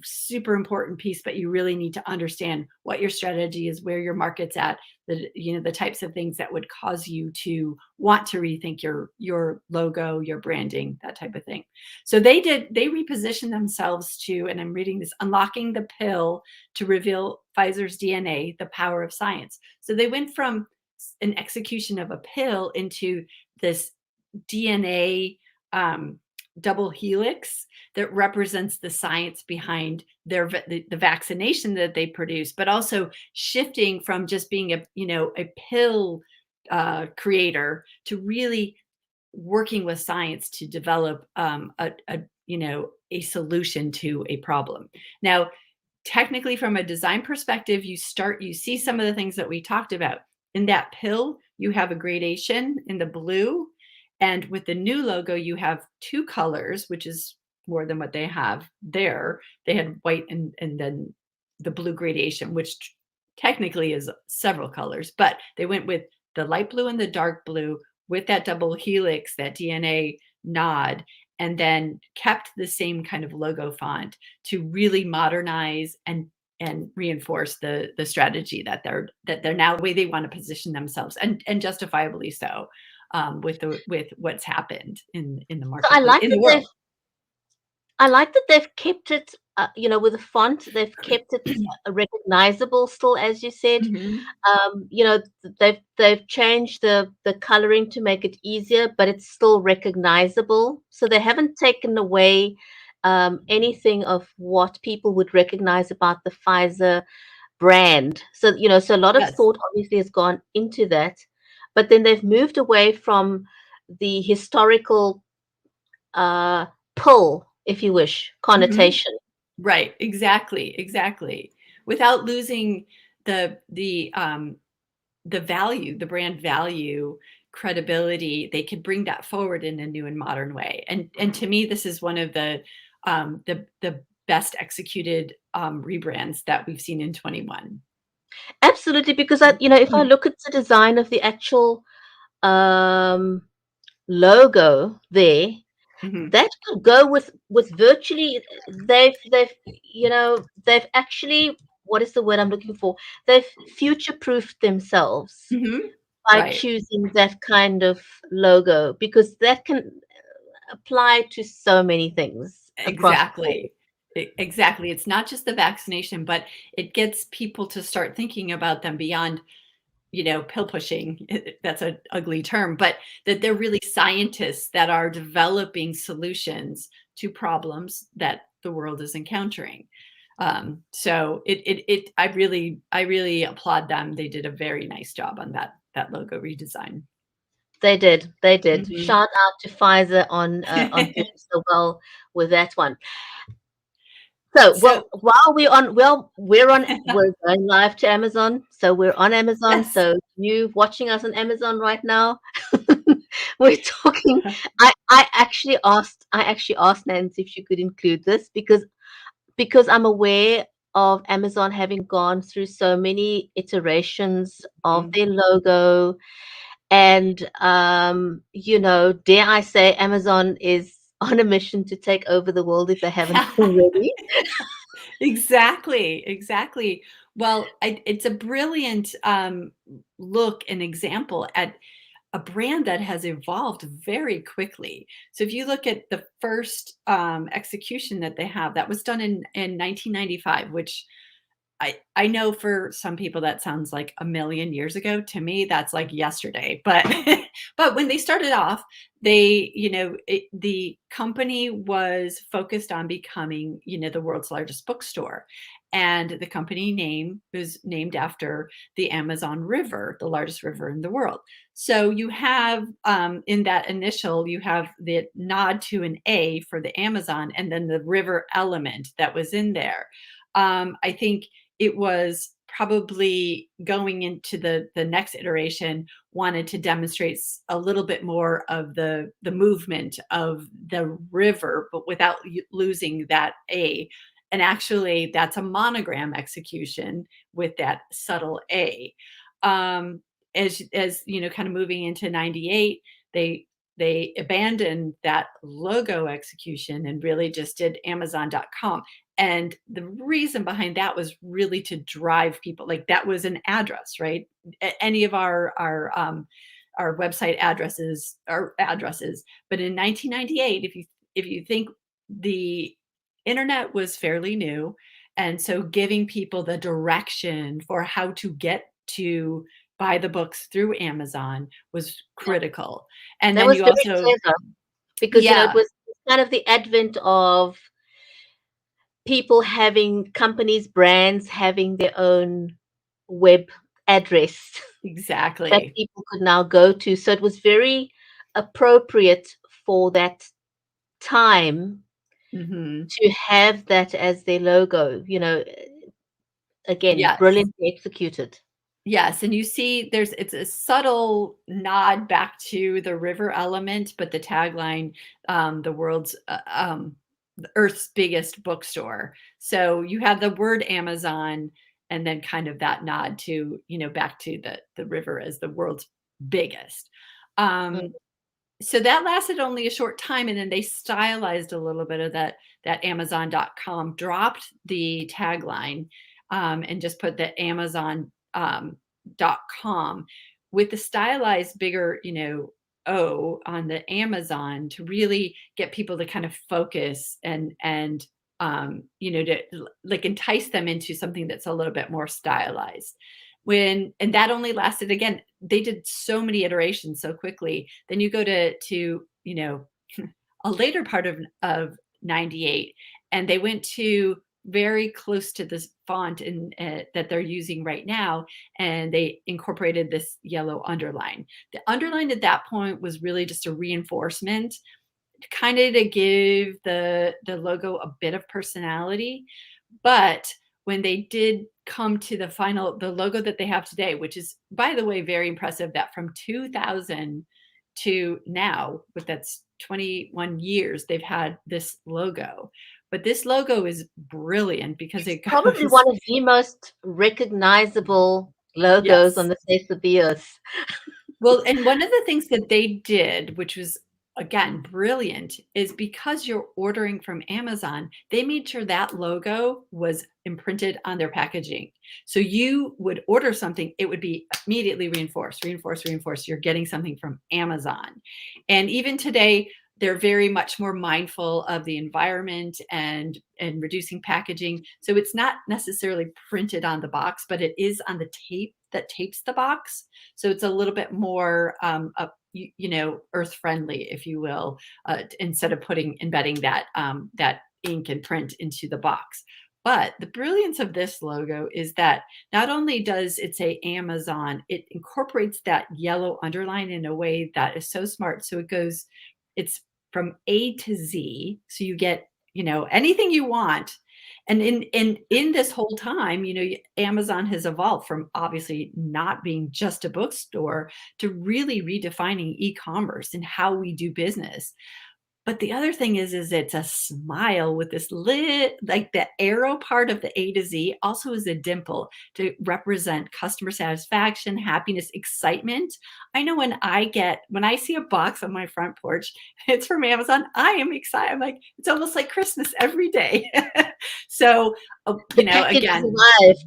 [SPEAKER 2] super important piece, but you really need to understand what your strategy is, where your market's at, the types of things that would cause you to want to rethink your logo, your branding, that type of thing. So they repositioned themselves to, and I'm reading this, unlocking the pill to reveal Pfizer's DNA, the power of science. So they went from an execution of a pill into this DNA double helix that represents the science behind the vaccination that they produce, but also shifting from just being a pill creator to really working with science to develop a solution to a problem. Now, technically, from a design perspective, you see some of the things that we talked about. In that pill, you have a gradation in the blue. And with the new logo, you have two colors, which is more than what they have there. They had white and then the blue gradation, which technically is several colors, but they went with the light blue and the dark blue with that double helix, that DNA nod, and then kept the same kind of logo font to really modernize and reinforce the strategy that they're now the way they want to position themselves, and justifiably so, with what's happened in the
[SPEAKER 1] so I
[SPEAKER 2] marketplace,
[SPEAKER 1] like
[SPEAKER 2] in
[SPEAKER 1] that
[SPEAKER 2] the world.
[SPEAKER 1] they've kept it, with the font, they've kept it recognizable still, as you said.
[SPEAKER 2] Mhm.
[SPEAKER 1] They've changed the coloring to make it easier, but it's still recognizable. So they haven't taken away anything of what people would recognize about the Pfizer brand. So, so a lot of
[SPEAKER 2] Yes.
[SPEAKER 1] thought obviously has gone into that, but then they've moved away from the historical uh, pull, if you wish,
[SPEAKER 2] Mhm.
[SPEAKER 1] connotation.
[SPEAKER 2] Right, exactly. Without losing the value, the brand value, credibility, they could bring that forward in a new and modern way. And to me, this is one of the best executed rebrands that we've seen in 21.
[SPEAKER 1] Absolutely, because if I look at the design of the actual um, logo there,
[SPEAKER 2] Mhm.
[SPEAKER 1] that could go with virtually. They've actually, what is the word I'm looking for? They've future-proofed themselves
[SPEAKER 2] Mhm.
[SPEAKER 1] by
[SPEAKER 2] Right.
[SPEAKER 1] choosing that kind of logo, because that can apply to so many things across the board.
[SPEAKER 2] Exactly. Exactly. It's not just the vaccination, but it gets people to start thinking about them beyond pill pushing, that's an ugly term, but that they're really scientists that are developing solutions to problems that the world is encountering. So I really applaud them. They did a very nice job on that logo redesign.
[SPEAKER 1] They did. They did.
[SPEAKER 2] Mhm.
[SPEAKER 1] Shout out to Pfizer on doing so well with that one. So,
[SPEAKER 2] So
[SPEAKER 1] we're going live to Amazon. So we're on Amazon.
[SPEAKER 2] yes.
[SPEAKER 1] So you watching us on Amazon right now, we're talking. I actually asked Nancy if she could include this because I'm aware of Amazon having gone through so many iterations of
[SPEAKER 2] Mhm.
[SPEAKER 1] their logo. And, dare I say, Amazon is on a mission to take over the world if they haven't already.
[SPEAKER 2] Exactly, exactly. Well, it's a brilliant look and example at a brand that has evolved very quickly. So if you look at the first execution that they have, that was done in 1995, which I know for some people that sounds like a million years ago. To me, that's like yesterday. But but when they started off, the company was focused on becoming, the world's largest bookstore. And the company name was named after the Amazon River, the largest river in the world. So you have in that initial, you have the nod to an A for the Amazon, and then the river element that was in there. I think it was probably going into the next iteration, wanted to demonstrate a little bit more of the movement of the river, but without losing that A. And actually, that's a monogram execution with that subtle A. Um, as kind of moving into 98, they abandoned that logo execution and really just did Amazon.com. And the reason behind that was really to drive people. Like, that was an address, right? Any of our website addresses are addresses. But in 1998, if you think, the internet was fairly new, and so giving people the direction for how to get to buy the books through Amazon was
[SPEAKER 1] Yeah,
[SPEAKER 2] critical. And
[SPEAKER 1] that
[SPEAKER 2] then
[SPEAKER 1] was
[SPEAKER 2] you
[SPEAKER 1] very
[SPEAKER 2] also,
[SPEAKER 1] clever because, it
[SPEAKER 2] yeah,
[SPEAKER 1] was kind of the advent of people having companies, brands having their own web address that
[SPEAKER 2] exactly.
[SPEAKER 1] people could now go to. So it was very appropriate for that time
[SPEAKER 2] Mhm.
[SPEAKER 1] to have that as their logo, again,
[SPEAKER 2] Yes.
[SPEAKER 1] brilliantly executed.
[SPEAKER 2] Yes, and you see it's a subtle nod back to the river element, but the tagline, the Earth's biggest bookstore. So you have the word Amazon, and then kind of that nod to, back to the river as the world's biggest.
[SPEAKER 1] Mm,
[SPEAKER 2] Um, so that lasted only a short time, and then they stylized a little bit of that Amazon.com, dropped the tagline, and just put the Amazon .com with the stylized bigger, O on the Amazon, to really get people to kind of focus and to like entice them into something that's a little bit more stylized. And that only lasted, again, they did so many iterations so quickly. Then you go to a later part of 98, and they went to very close to this font that they're using right now, and they incorporated this yellow underline. The underline at that point was really just a reinforcement, kind of to give the logo a bit of personality. But when they did come to the logo that they have today, which is, by the way, very impressive, that from 2000 to now, but that's 21 years they've had this logo. But this logo is brilliant because
[SPEAKER 1] it's
[SPEAKER 2] it
[SPEAKER 1] probably
[SPEAKER 2] goes,
[SPEAKER 1] one of the most recognizable logos on
[SPEAKER 2] yes.
[SPEAKER 1] the face of the earth.
[SPEAKER 2] Well, and one of the things that they did, which was, again, brilliant, is because you're ordering from Amazon, they made sure that logo was imprinted on their packaging. So you would order something, it would be immediately reinforced, reinforced, reinforced. You're getting something from Amazon. And even today, they're very much more mindful of the environment and reducing packaging. So it's not necessarily printed on the box, but it is on the tape that tapes the box. So it's a little bit more earth friendly, if you will, instead of embedding that ink and print into the box. But the brilliance of this logo is that not only does it say Amazon, it incorporates that yellow underline in a way that is so smart. So it's from A to Z. So you get, anything you want. And in this whole time, Amazon has evolved from obviously not being just a bookstore to really redefining e-commerce and how we do business. But the other thing is it's a smile with this like the arrow part of the A to Z also is a dimple to represent customer satisfaction, happiness, excitement. I know when I see a box on my front porch, it's from Amazon, I am excited. I'm like, it's almost like Christmas every day. So,
[SPEAKER 1] The package has
[SPEAKER 2] again,
[SPEAKER 1] arrived.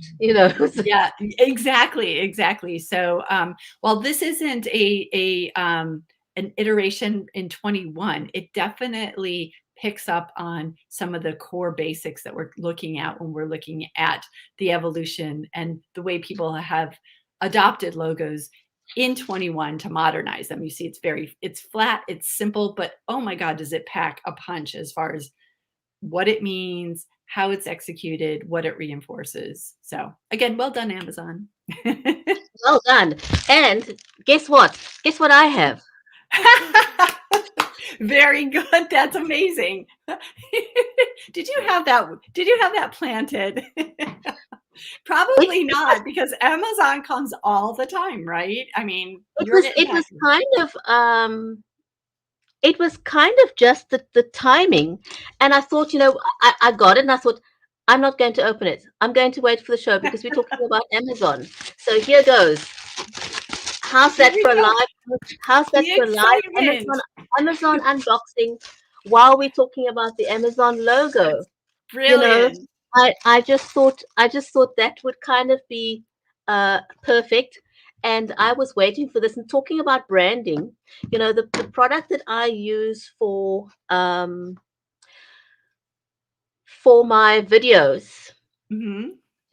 [SPEAKER 2] yeah, exactly. So, while this isn't an iteration in 21, it definitely picks up on some of the core basics that we're looking at when we're looking at the evolution and the way people have adopted logos in 21 to modernize them. You see, it's flat, it's simple, but oh my God, does it pack a punch as far as what it means, how it's executed, what it reinforces. So again, well done, Amazon.
[SPEAKER 1] Well done. And guess what? Guess what I have?
[SPEAKER 2] Very good. That's amazing. Did you have that planted? Probably not, because Amazon comes all the time, right? I mean, you're getting
[SPEAKER 1] It was
[SPEAKER 2] packages.
[SPEAKER 1] kind of just the timing. And I thought, I got it and I thought, I'm not going to open it. I'm going to wait for the show because we're talking about Amazon. So here goes. How's
[SPEAKER 2] Here
[SPEAKER 1] that
[SPEAKER 2] we
[SPEAKER 1] for a
[SPEAKER 2] go.
[SPEAKER 1] live? How's that
[SPEAKER 2] The
[SPEAKER 1] for a live
[SPEAKER 2] excitement.
[SPEAKER 1] Amazon unboxing while we're talking about the Amazon logo? You know,
[SPEAKER 2] Brilliant.
[SPEAKER 1] I just thought that would kind of be perfect. And I was waiting for this and talking about branding. The product that I use for my videos,
[SPEAKER 2] Hmm.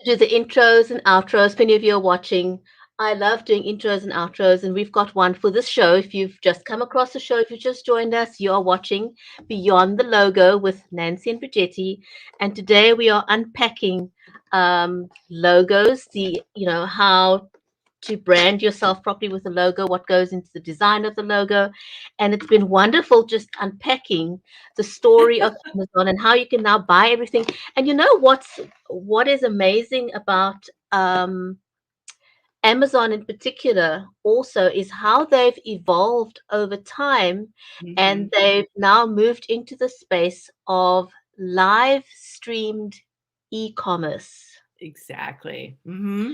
[SPEAKER 1] do the intros and outros. If any of you are watching, I love doing intros and outros, and we've got one for this show. If you've just come across the show, if you've just joined us, you are watching Beyond the Logo with Nancy and Bridgetti, and today we are unpacking logos. How to brand yourself properly with a logo, what goes into the design of the logo. And it's been wonderful just unpacking the story of Amazon and how you can now buy everything. And what is amazing about Amazon in particular also is how they've evolved over time, and
[SPEAKER 2] Hmm.
[SPEAKER 1] they've now moved into the space of live streamed e-commerce,
[SPEAKER 2] Exactly. Hmm.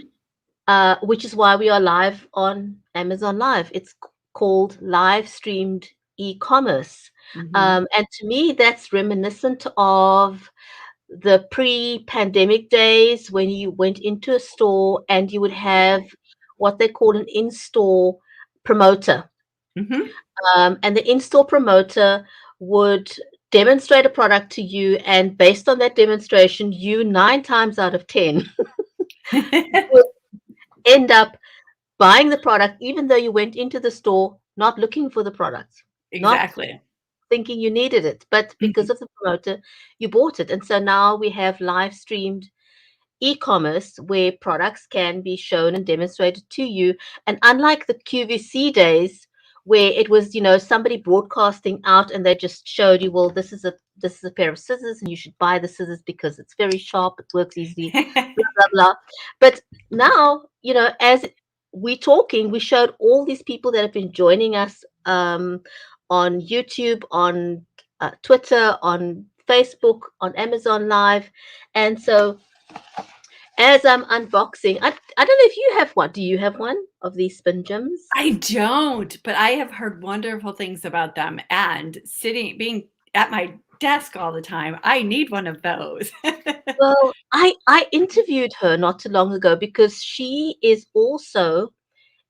[SPEAKER 1] which is why we are live on Amazon Live. It's called live streamed e-commerce.
[SPEAKER 2] Hmm.
[SPEAKER 1] And to me, that's reminiscent of the pre-pandemic days when you went into a store and you would have what they call an in-store promoter.
[SPEAKER 2] Hmm.
[SPEAKER 1] And the in-store promoter would demonstrate a product to you, and based on that demonstration, you 9 times out of 10 would end up buying the product, even though you went into the store not looking for the product, not
[SPEAKER 2] Exactly.
[SPEAKER 1] thinking you needed it, but because
[SPEAKER 2] Mhm.
[SPEAKER 1] of the promoter, you bought it. And so now we have live streamed e-commerce where products can be shown and demonstrated to you. And unlike the QVC days where it was, somebody broadcasting out and they just showed you, well, this is a pair of scissors and you should buy the scissors because it's very sharp, it works easily, blah blah blah. But now, as we showed all these people that have been joining us on YouTube, on Twitter, on Facebook, on Amazon Live. And so as I'm unboxing, I don't know if you have one. Do you have one of these spin gems?
[SPEAKER 2] I don't, but I have heard wonderful things about them, and being at my desk all the time, I need one of those.
[SPEAKER 1] Well, I interviewed her not too long ago because she is also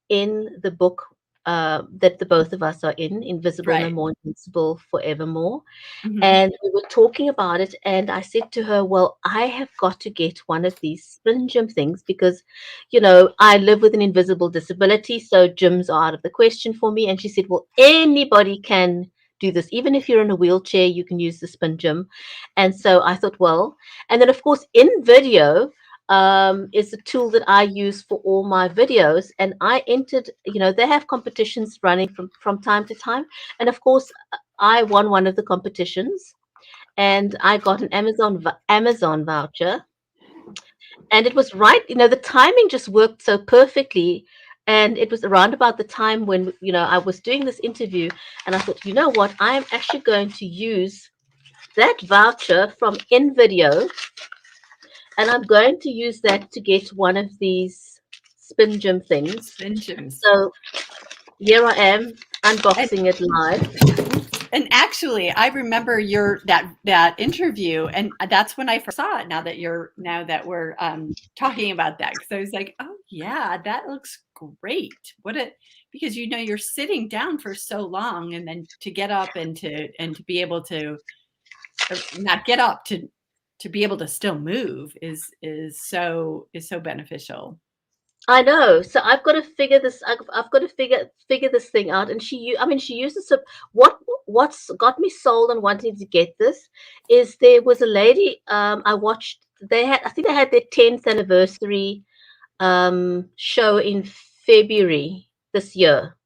[SPEAKER 1] in the book. that the both of us are in, Invisible No
[SPEAKER 2] Right.
[SPEAKER 1] More, Invincible Forevermore.
[SPEAKER 2] Mhm.
[SPEAKER 1] And we were talking about it, and I said to her, well, I have got to get one of these spin gym things because, I live with an invisible disability, so gyms are out of the question for me. And she said, well, anybody can do this. Even if you're in a wheelchair, you can use the spin gym. And so I thought, well, and then of course, in video, is a tool that I use for all my videos. And I entered, they have competitions running from time to time. And of course, I won one of the competitions and I got an Amazon voucher. And it was right, the timing just worked so perfectly. And it was around about the time when, I was doing this interview, and I thought, you know what, I am actually going to use that voucher from InVideo, and I'm going to use that to get one of these spin gym things.
[SPEAKER 2] Spin gyms.
[SPEAKER 1] So here I am
[SPEAKER 2] And
[SPEAKER 1] unboxing it live.
[SPEAKER 2] and actually, I remember your that interview, and that's when I first saw it. Now that we're talking about that, because I was like, oh yeah, that looks great. Because you're sitting down for so long, and then to get up and to be able to not get up to be able to still move is so beneficial.
[SPEAKER 1] I know. So I've got to figure this. I've got to figure this thing out. And I mean, she uses what's got me sold on wanting to get this is there was a lady I watched. I think they had their 10th anniversary show in February this year,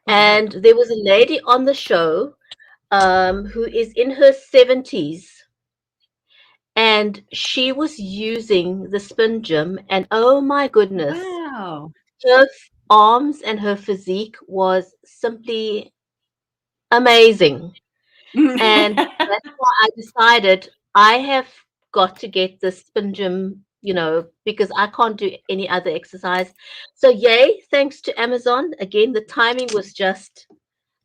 [SPEAKER 2] Oh wow.
[SPEAKER 1] and there was a lady on the show who is in her 70s, and she was using the spin gym, and oh my goodness,
[SPEAKER 2] Wow.
[SPEAKER 1] her arms and her physique was simply amazing. And that's why I decided I have got to get the spin gym, because I can't do any other exercise. So, yay, thanks to Amazon. Again, the timing was just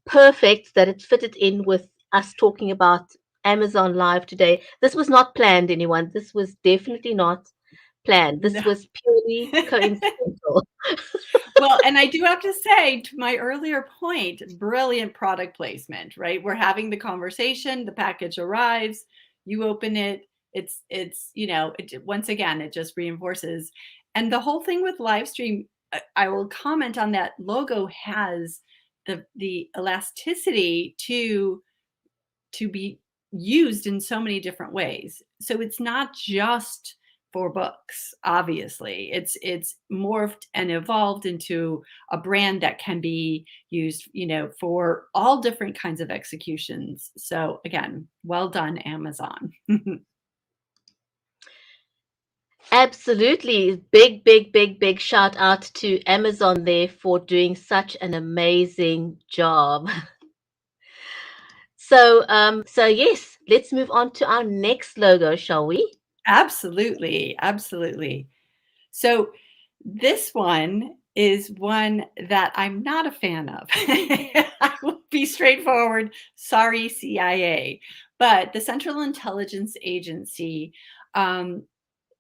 [SPEAKER 1] perfect that it fitted in with us talking about Amazon Live today. This was not planned, anyone. This was definitely not planned.
[SPEAKER 2] No.
[SPEAKER 1] This was purely coincidental.
[SPEAKER 2] Well, and I do have to say, to my earlier point, brilliant product placement, right? We're having the conversation, the package arrives, you open it, once again, it just reinforces. And the whole thing with live stream, I will comment on that logo has the elasticity to be used in so many different ways. So it's not just for books, obviously. It's morphed and evolved into a brand that can be used, for all different kinds of executions. So again, well done, Amazon.
[SPEAKER 1] Absolutely. Big, big, big, big shout out to Amazon there for doing such an amazing job. So yes, let's move on to our next logo, shall we?
[SPEAKER 2] Absolutely, absolutely. So this one is one that I'm not a fan of. I will be straightforward. Sorry, CIA. But the Central Intelligence Agency, um,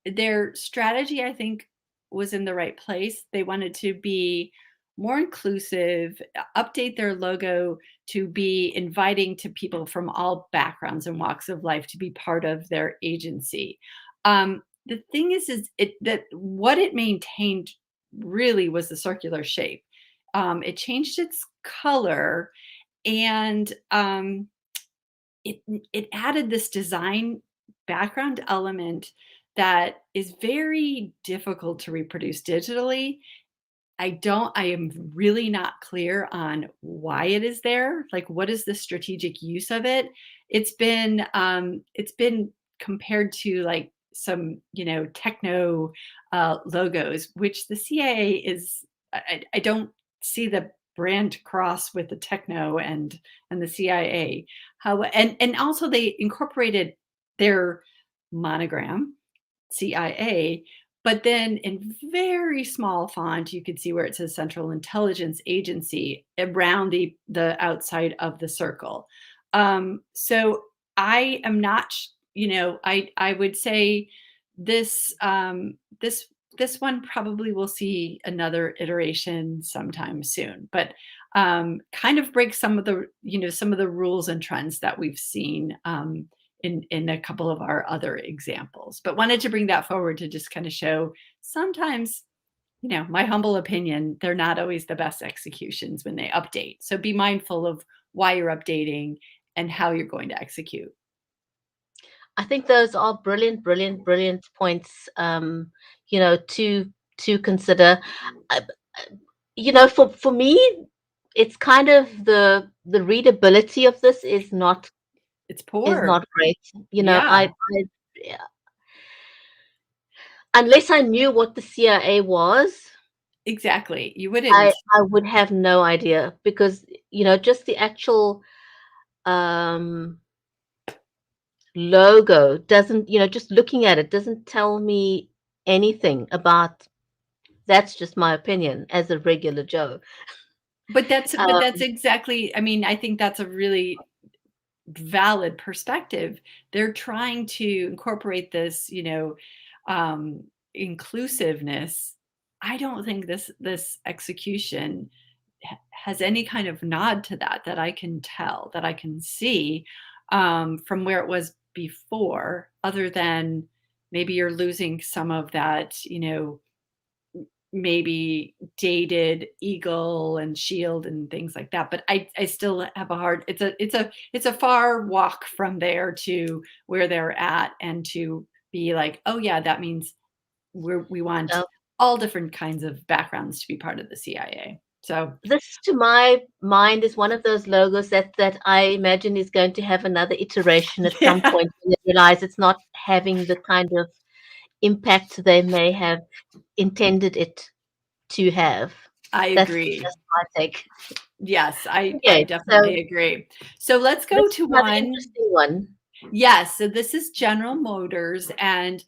[SPEAKER 2] their strategy, I think, was in the right place. They wanted to be more inclusive, update their logo to be inviting to people from all backgrounds and walks of life to be part of their agency. The thing is that what it maintained really was the circular shape. It changed its color, and it it added this design background element that is very difficult to reproduce digitally. I am really not clear on why it is there. Like, what is the strategic use of it? It's been compared to like some, techno logos, which the CIA is. I don't see the brand cross with the techno and the CIA. How and also they incorporated their monogram CIA, but then in very small font, you could see where it says Central Intelligence Agency around the outside of the circle. So I am not, I would say this this one probably will see another iteration sometime soon, but kind of breaks some of the, some of the rules and trends that we've seen in a couple of our other examples. But wanted to bring that forward to just kind of show sometimes, my humble opinion, they're not always the best executions when they update. So be mindful of why you're updating and how you're going to execute.
[SPEAKER 1] I think those are brilliant, brilliant, brilliant points, to consider. Uh, for me, it's kind of the readability of this
[SPEAKER 2] It's
[SPEAKER 1] is
[SPEAKER 2] poor.
[SPEAKER 1] not great.
[SPEAKER 2] Yeah,
[SPEAKER 1] Yeah, unless I knew what the CIA was,
[SPEAKER 2] exactly. You wouldn't.
[SPEAKER 1] I would have no idea because just the actual um logo doesn't, just looking at it doesn't tell me anything about. That's just my opinion as a regular Joe.
[SPEAKER 2] But that's
[SPEAKER 1] Um,
[SPEAKER 2] exactly, I mean, I think that's a really valid perspective. They're trying to incorporate this, inclusiveness. I don't think this execution has any kind of nod to that I can tell, that I can see from where it was before, other than maybe you're losing some of that, maybe dated eagle and shield and things like that, but I still have a hard, it's a far walk from there to where they're at, and to be like, oh yeah, that means we want
[SPEAKER 1] uh,
[SPEAKER 2] all different kinds of backgrounds to be part of the CIA. So
[SPEAKER 1] this, to my mind, is one of those logos that I imagine is going to have another iteration at some
[SPEAKER 2] yeah,
[SPEAKER 1] point when they realize it's not having the kind of impact they may have intended it to have.
[SPEAKER 2] I
[SPEAKER 1] That's
[SPEAKER 2] agree.
[SPEAKER 1] just my take.
[SPEAKER 2] Yes, I
[SPEAKER 1] Okay, so
[SPEAKER 2] definitely agree. So let's go
[SPEAKER 1] this is
[SPEAKER 2] to
[SPEAKER 1] another
[SPEAKER 2] one.
[SPEAKER 1] interesting one.
[SPEAKER 2] Yes, so this is General Motors, and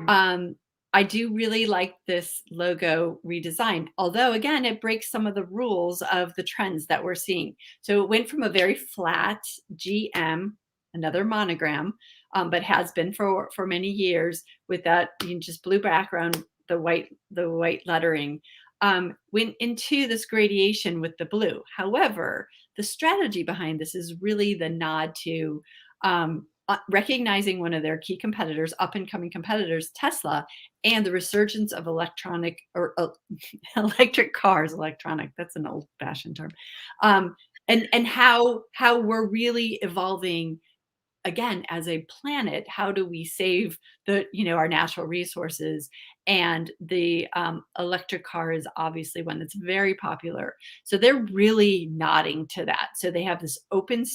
[SPEAKER 2] Um, I do really like this logo redesign, although again, it breaks some of the rules of the trends that we're seeing. So it went from a very flat GM, another monogram, but has been for many years, with that, just blue background, the white lettering. Went into this gradation with the blue. However, the strategy behind this is really the nod to recognizing one of their key competitors, up and coming competitors, Tesla, and the resurgence of electronic, or electric cars. Electronic, that's an old fashioned term. And how we're really evolving again as a planet. How do we save our natural resources? And the electric car is obviously one that's very popular, so they're really nodding to that. So they have this open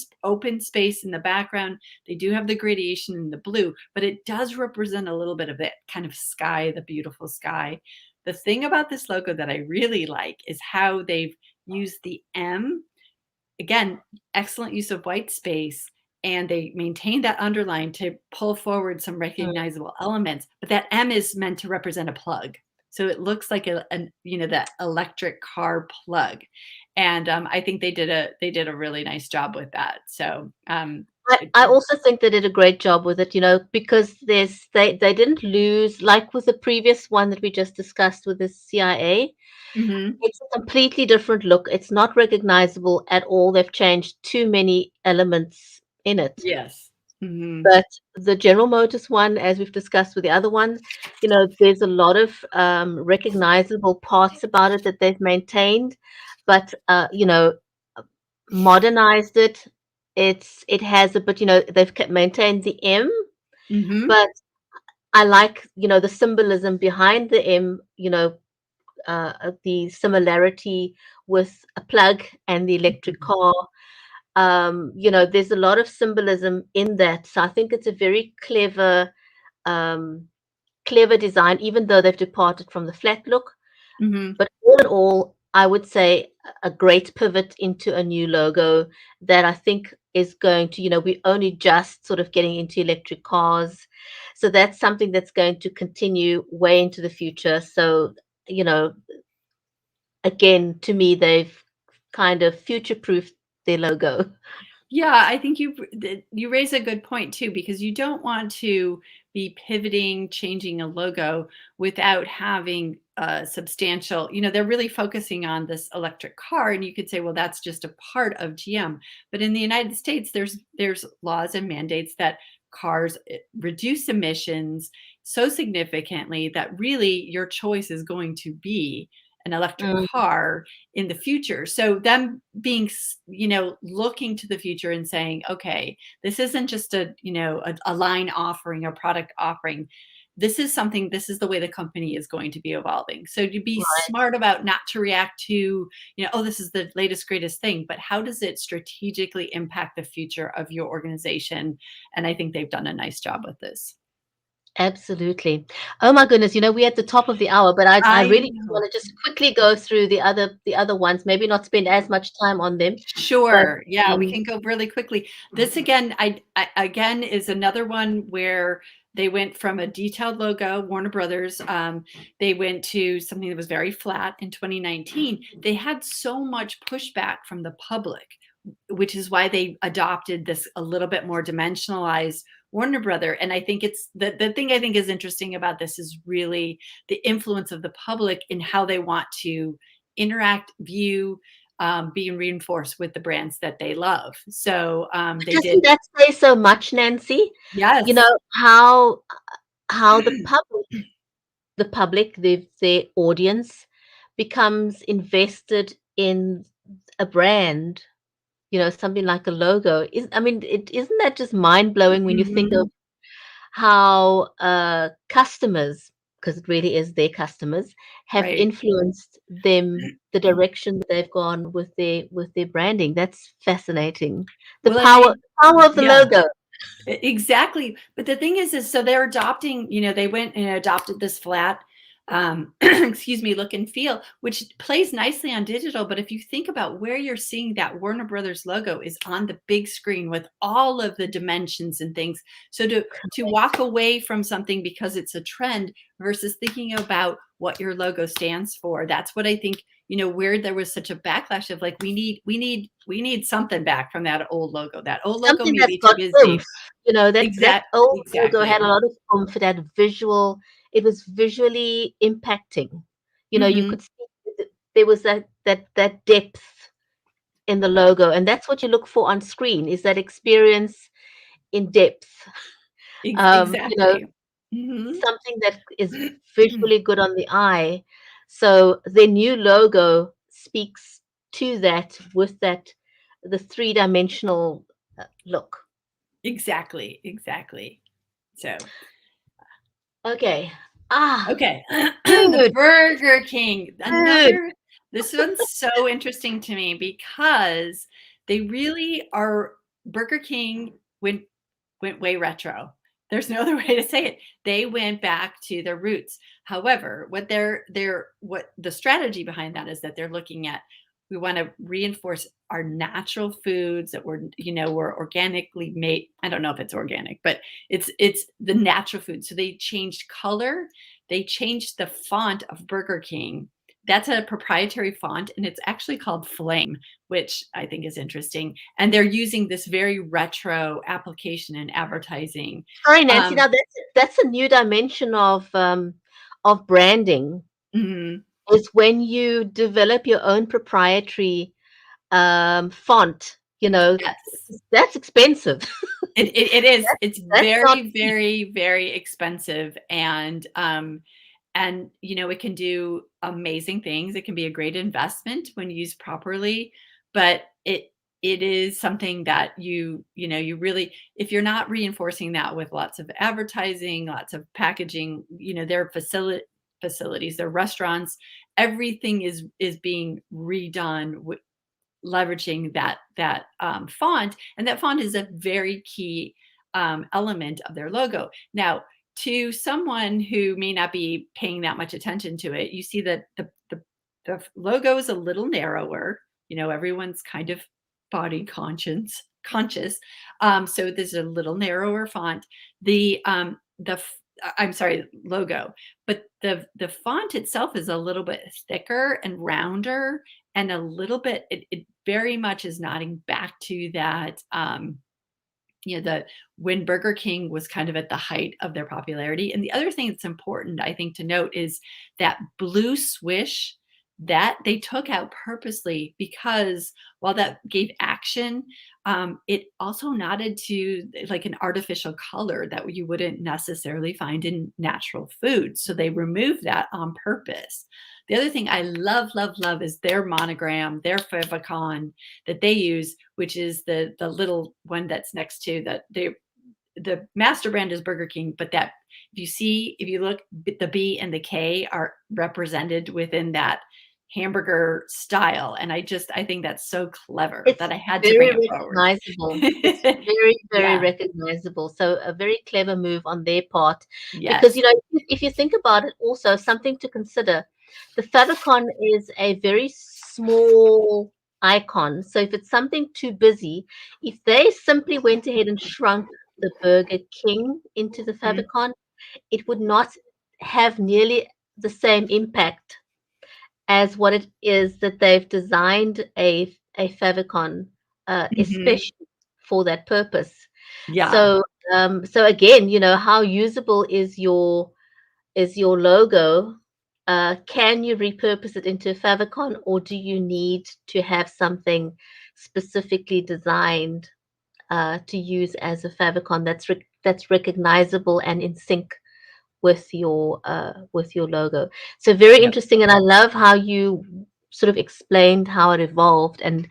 [SPEAKER 2] space in the background. They do have the gradation in the blue, but it does represent a little bit of that kind of sky, the beautiful sky. The thing about this logo that I really like is how they've used the M. Again, excellent use of white space, and they maintain that underline to pull forward some
[SPEAKER 1] Mm.
[SPEAKER 2] recognizable elements, but that M is meant to represent a plug. So it looks like that electric car plug. And I think they did a really nice job with that. So
[SPEAKER 1] I also think they did a great job with it, because they didn't lose, like with the previous one that we just discussed with the CIA.
[SPEAKER 2] mhm,
[SPEAKER 1] It's a completely different look. It's not recognizable at all. They've changed too many elements in it.
[SPEAKER 2] yes. Mhm,
[SPEAKER 1] But the General Motors one, as we've discussed with the other one, there's a lot of recognizable parts about it that they've maintained, but modernized it. It has a but they've kept maintained the M,
[SPEAKER 2] mhm,
[SPEAKER 1] but I like the symbolism behind the M. The similarity with a plug and the electric
[SPEAKER 2] mhm,
[SPEAKER 1] car. There's a lot of symbolism in that. So I think it's a very um, clever design, even though they've departed from the flat look.
[SPEAKER 2] mhm.
[SPEAKER 1] But all in all, I would say a great pivot into a new logo that I think is going to, we're only just sort of getting into electric cars. So that's something that's going to continue way into the future. So, you know, again, to me, they've kind of future proofed their logo.
[SPEAKER 2] Yeah, I think you raise a good point too, because you don't want to be pivoting, changing a logo without having a substantial, they're really focusing on this electric car, and you could say, well, that's just a part of GM. But in the United States, there's laws and mandates that cars reduce emissions so significantly that really your choice is going to be an electric
[SPEAKER 1] Mm,
[SPEAKER 2] car in the future. So them being, looking to the future and saying, okay, this isn't just a line offering, a product offering. This is something, this is the way the company is going to be evolving. So to be
[SPEAKER 1] right.
[SPEAKER 2] smart about not to react to, oh, this is the latest, greatest thing, but how does it strategically impact the future of your organization? And I think they've done a nice job with this.
[SPEAKER 1] Absolutely. Oh my goodness, we're at the top of the hour, but I
[SPEAKER 2] I
[SPEAKER 1] really
[SPEAKER 2] know.
[SPEAKER 1] want to just quickly go through the other ones, maybe not spend as much time on them, but
[SPEAKER 2] Sure. Yeah, we
[SPEAKER 1] um,
[SPEAKER 2] can go really quickly. This again, I again is another one where they went from a detailed logo, Warner Brothers. They went to something that was very flat in 2019. They had so much pushback from the public, which is why they adopted this a little bit more dimensionalized Warner Brother. And I think it's the thing I think is interesting about this is really the influence of the public in how they want to interact, view, being reinforced with the brands that they love. So they
[SPEAKER 1] doesn't
[SPEAKER 2] did,
[SPEAKER 1] that say so much, Nancy? You
[SPEAKER 2] yes,
[SPEAKER 1] know, how the public, their audience becomes invested in a brand, something like a logo. Isn't that just mind-blowing when you think
[SPEAKER 2] mhm,
[SPEAKER 1] of how customers, because it really is their customers, have
[SPEAKER 2] right.
[SPEAKER 1] influenced them, the direction that they've gone with their branding. That's fascinating. The
[SPEAKER 2] Well,
[SPEAKER 1] power power of the
[SPEAKER 2] yeah.
[SPEAKER 1] logo.
[SPEAKER 2] Exactly. But the thing is so they're adopting, they went and adopted this flat, excuse me, look and feel, which plays nicely on digital. But if you think about where you're seeing that Warner Brothers logo is on the big screen with all of the dimensions and things. So to walk away from something because it's a trend versus thinking about what your logo stands for, that's what I think, where there was such a backlash of like, we need something back from that old logo. That old logo
[SPEAKER 1] Something
[SPEAKER 2] may
[SPEAKER 1] that's
[SPEAKER 2] be too
[SPEAKER 1] got oomph.
[SPEAKER 2] busy.
[SPEAKER 1] That old logo had a
[SPEAKER 2] Exactly.
[SPEAKER 1] lot of oomph. It was visually impacting. You
[SPEAKER 2] Mhm.
[SPEAKER 1] could see there was that depth in the logo, and that's what you look for on screen, is that experience in depth.
[SPEAKER 2] Exactly. Mhm.
[SPEAKER 1] Something that is visually good on the eye. So the new logo speaks to that with the three-dimensional look.
[SPEAKER 2] Exactly, exactly. So,
[SPEAKER 1] Okay. Ah,
[SPEAKER 2] okay. The
[SPEAKER 1] food,
[SPEAKER 2] Burger King,
[SPEAKER 1] food.
[SPEAKER 2] this one's so interesting to me because they really are. Burger King went way retro. There's no other way to say it. They went back to their roots. However, what the strategy behind that is that they're looking at, we want to reinforce our natural foods that were organically made. I don't know if it's organic, but it's the natural food. So they changed color, they changed the font of Burger King. That's a proprietary font, and it's actually called Flame, which I think is interesting. And they're using this very retro application in advertising.
[SPEAKER 1] Sorry, Nancy.
[SPEAKER 2] Um,
[SPEAKER 1] Now that's a new dimension of branding,
[SPEAKER 2] mhm,
[SPEAKER 1] is when you develop your own proprietary font.
[SPEAKER 2] yes.
[SPEAKER 1] That's expensive.
[SPEAKER 2] It is. It's
[SPEAKER 1] That's not
[SPEAKER 2] very,
[SPEAKER 1] cheap.
[SPEAKER 2] very, very expensive, and it can do amazing things. It can be a great investment when used properly, but it is something that you really, if you're not reinforcing that with lots of advertising, lots of packaging, their facilities, their restaurants, everything is being redone leveraging that font, and that font is a very key element of their logo. Now, to someone who may not be paying that much attention to it, you see that the logo is a little narrower. Everyone's kind of body conscious. So there's a little narrower font. The I'm sorry, logo, but the font itself is a little bit thicker and rounder, and a little bit, it very much is nodding back to that, the when Burger King was kind of at the height of their popularity. And the other thing that's important, I think, to note is that blue swish that they took out purposely, because while that gave action, it also nodded to like an artificial color that you wouldn't necessarily find in natural food. So they removed that on purpose. The other thing I love, love, love is their monogram, their favicon that they use, which is the little one that's next to the master brand is Burger King, but that if you look, the B and the K are represented within that hamburger style. And I think that's so clever
[SPEAKER 1] It's
[SPEAKER 2] that I had to bring
[SPEAKER 1] very
[SPEAKER 2] it forward.
[SPEAKER 1] recognizable. It's very, very
[SPEAKER 2] Yeah.
[SPEAKER 1] recognizable. So a very clever move on their part, because
[SPEAKER 2] Yes.
[SPEAKER 1] if you think about it, also something to consider. The favicon is a very small icon. So if it's something too busy, if they simply went ahead and shrunk the Burger King into the
[SPEAKER 2] Mhm.
[SPEAKER 1] favicon, it would not have nearly the same impact as what it is that they've designed a favicon,
[SPEAKER 2] Mhm.
[SPEAKER 1] especially for that purpose.
[SPEAKER 2] Yeah.
[SPEAKER 1] So so again, how usable is your logo? Can you repurpose it into a favicon, or do you need to have something specifically designed to use as a favicon that's recognizable and in sync with your logo? So very
[SPEAKER 2] Yep.
[SPEAKER 1] interesting, and I love how you sort of explained how it evolved, and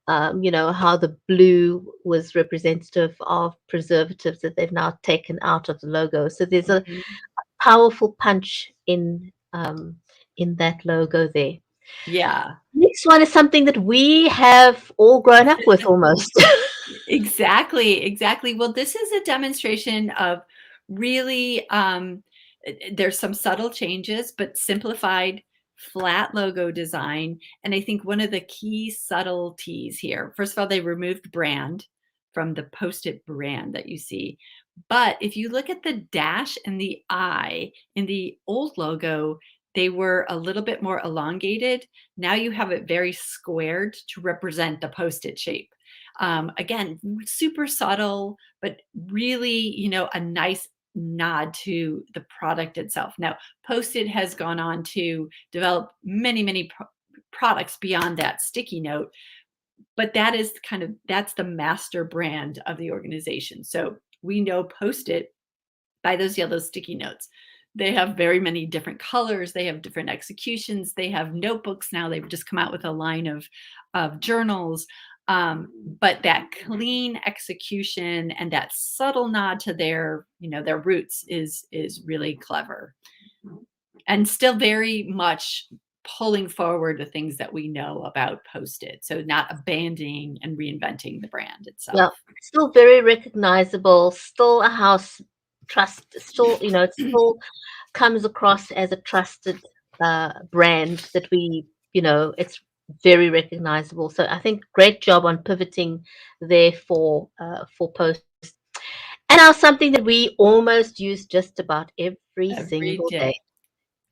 [SPEAKER 1] how the blue was representative of preservatives that they've now taken out of the logo. So there's a
[SPEAKER 2] Mhm.
[SPEAKER 1] powerful punch in that logo there.
[SPEAKER 2] Yeah.
[SPEAKER 1] Next one is something that we have all grown up with almost.
[SPEAKER 2] Exactly, exactly. Well, this is a demonstration of really, there's some subtle changes, but simplified flat logo design. And I think one of the key subtleties here, first of all, they removed brand from the Post-it brand that you see. But if you look at the dash and the I in the old logo, they were a little bit more elongated. Now you have it very squared to represent the Post-it shape. Again, super subtle, but really, a nice nod to the product itself. Now, Post-it has gone on to develop many, many products beyond that sticky note, but that's the master brand of the organization. So we know Post-it by those yellow sticky notes. They have very many different colors. They have different executions. They have notebooks now. They've just come out with a line of journals. But that clean execution and that subtle nod to their roots is really clever, and still very much pulling forward the things that we know about Post-it. So not abandoning and reinventing the brand
[SPEAKER 1] Yeah,
[SPEAKER 2] itself.
[SPEAKER 1] still very recognizable, still a house trust, still, it still comes across as a trusted brand that it's very recognizable. So I think great job on pivoting there for Post. And now something that we almost use just about every
[SPEAKER 2] Every
[SPEAKER 1] single
[SPEAKER 2] day.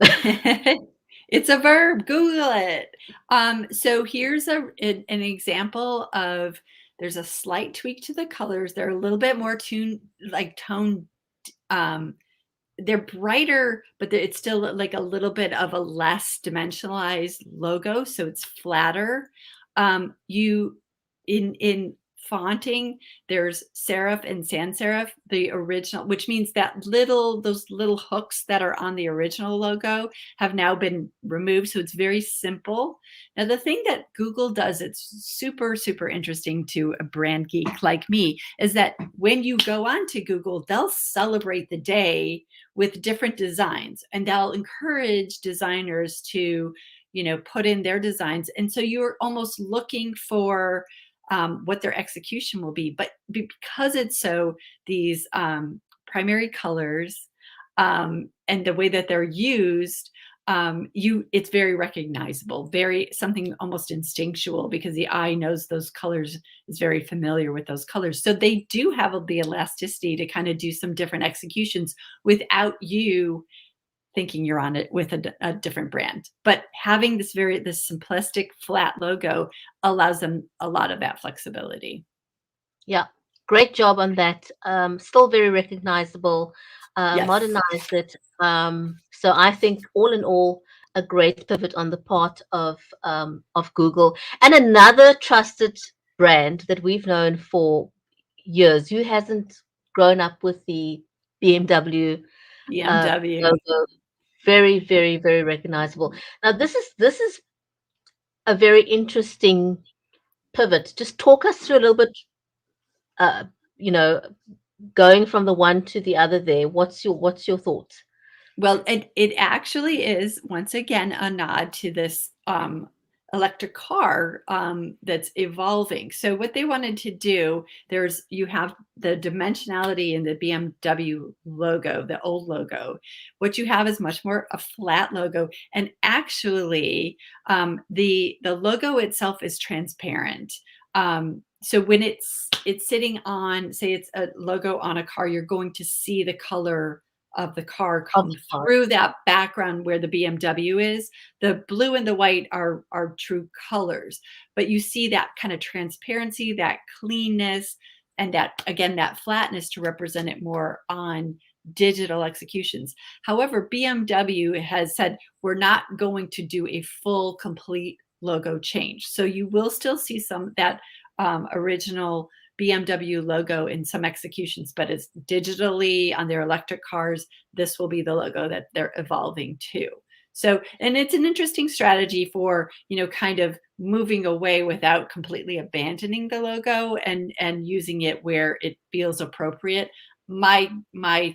[SPEAKER 1] day.
[SPEAKER 2] It's a verb. Google it. So here's an example of, there's a slight tweak to the colors. They're a little bit more tone. Um, they're brighter, but it's still like a little bit of a less dimensionalized logo, so it's flatter. You in fonting, there's serif and sans serif, the original, which means that those little hooks that are on the original logo have now been removed, so it's very simple. Now, the thing that Google does, it's super, super interesting to a brand geek like me, is that when you go on to Google, they'll celebrate the day with different designs, and they'll encourage designers to put in their designs, and so you're almost looking for what their execution will be. But because it's so, these primary colors, and the way that they're used, it's very recognizable, very something almost instinctual, because the eye knows those colors, is very familiar with those colors. So they do have the elasticity to kind of do some different executions without you thinking you're on it with a different brand. But having this simplistic flat logo allows them a lot of that flexibility.
[SPEAKER 1] Yeah, great job on that. Still very recognizable,
[SPEAKER 2] Yes.
[SPEAKER 1] modernized it. So I think all in all, a great pivot on the part of Google, and another trusted brand that we've known for years. Who hasn't grown up with the BMW
[SPEAKER 2] BMW.
[SPEAKER 1] logo? Very, very, very recognizable. Now, this is a very interesting pivot. Just talk us through a little bit, uh, you know, going from the one to the other there. What's your thoughts?
[SPEAKER 2] Well, it actually is, once again, a nod to this electric car that's evolving. So what they wanted to do, you have the dimensionality in the BMW logo, the old logo. What you have is much more a flat logo, and actually, the logo itself is transparent. So when it's sitting on, say, it's a logo on a car, you're going to see the color of the car
[SPEAKER 1] Of
[SPEAKER 2] come
[SPEAKER 1] the car.
[SPEAKER 2] through that background where the BMW is. The blue and the white are true colors, but you see that kind of transparency, that cleanness, and that, again, that flatness to represent it more on digital executions. However, BMW has said we're not going to do a full, complete logo change. So you will still see some that original BMW logo in some executions, but it's digitally on their electric cars. This will be the logo that they're evolving to. So, and it's an interesting strategy for, kind of moving away without completely abandoning the logo, and using it where it feels appropriate. My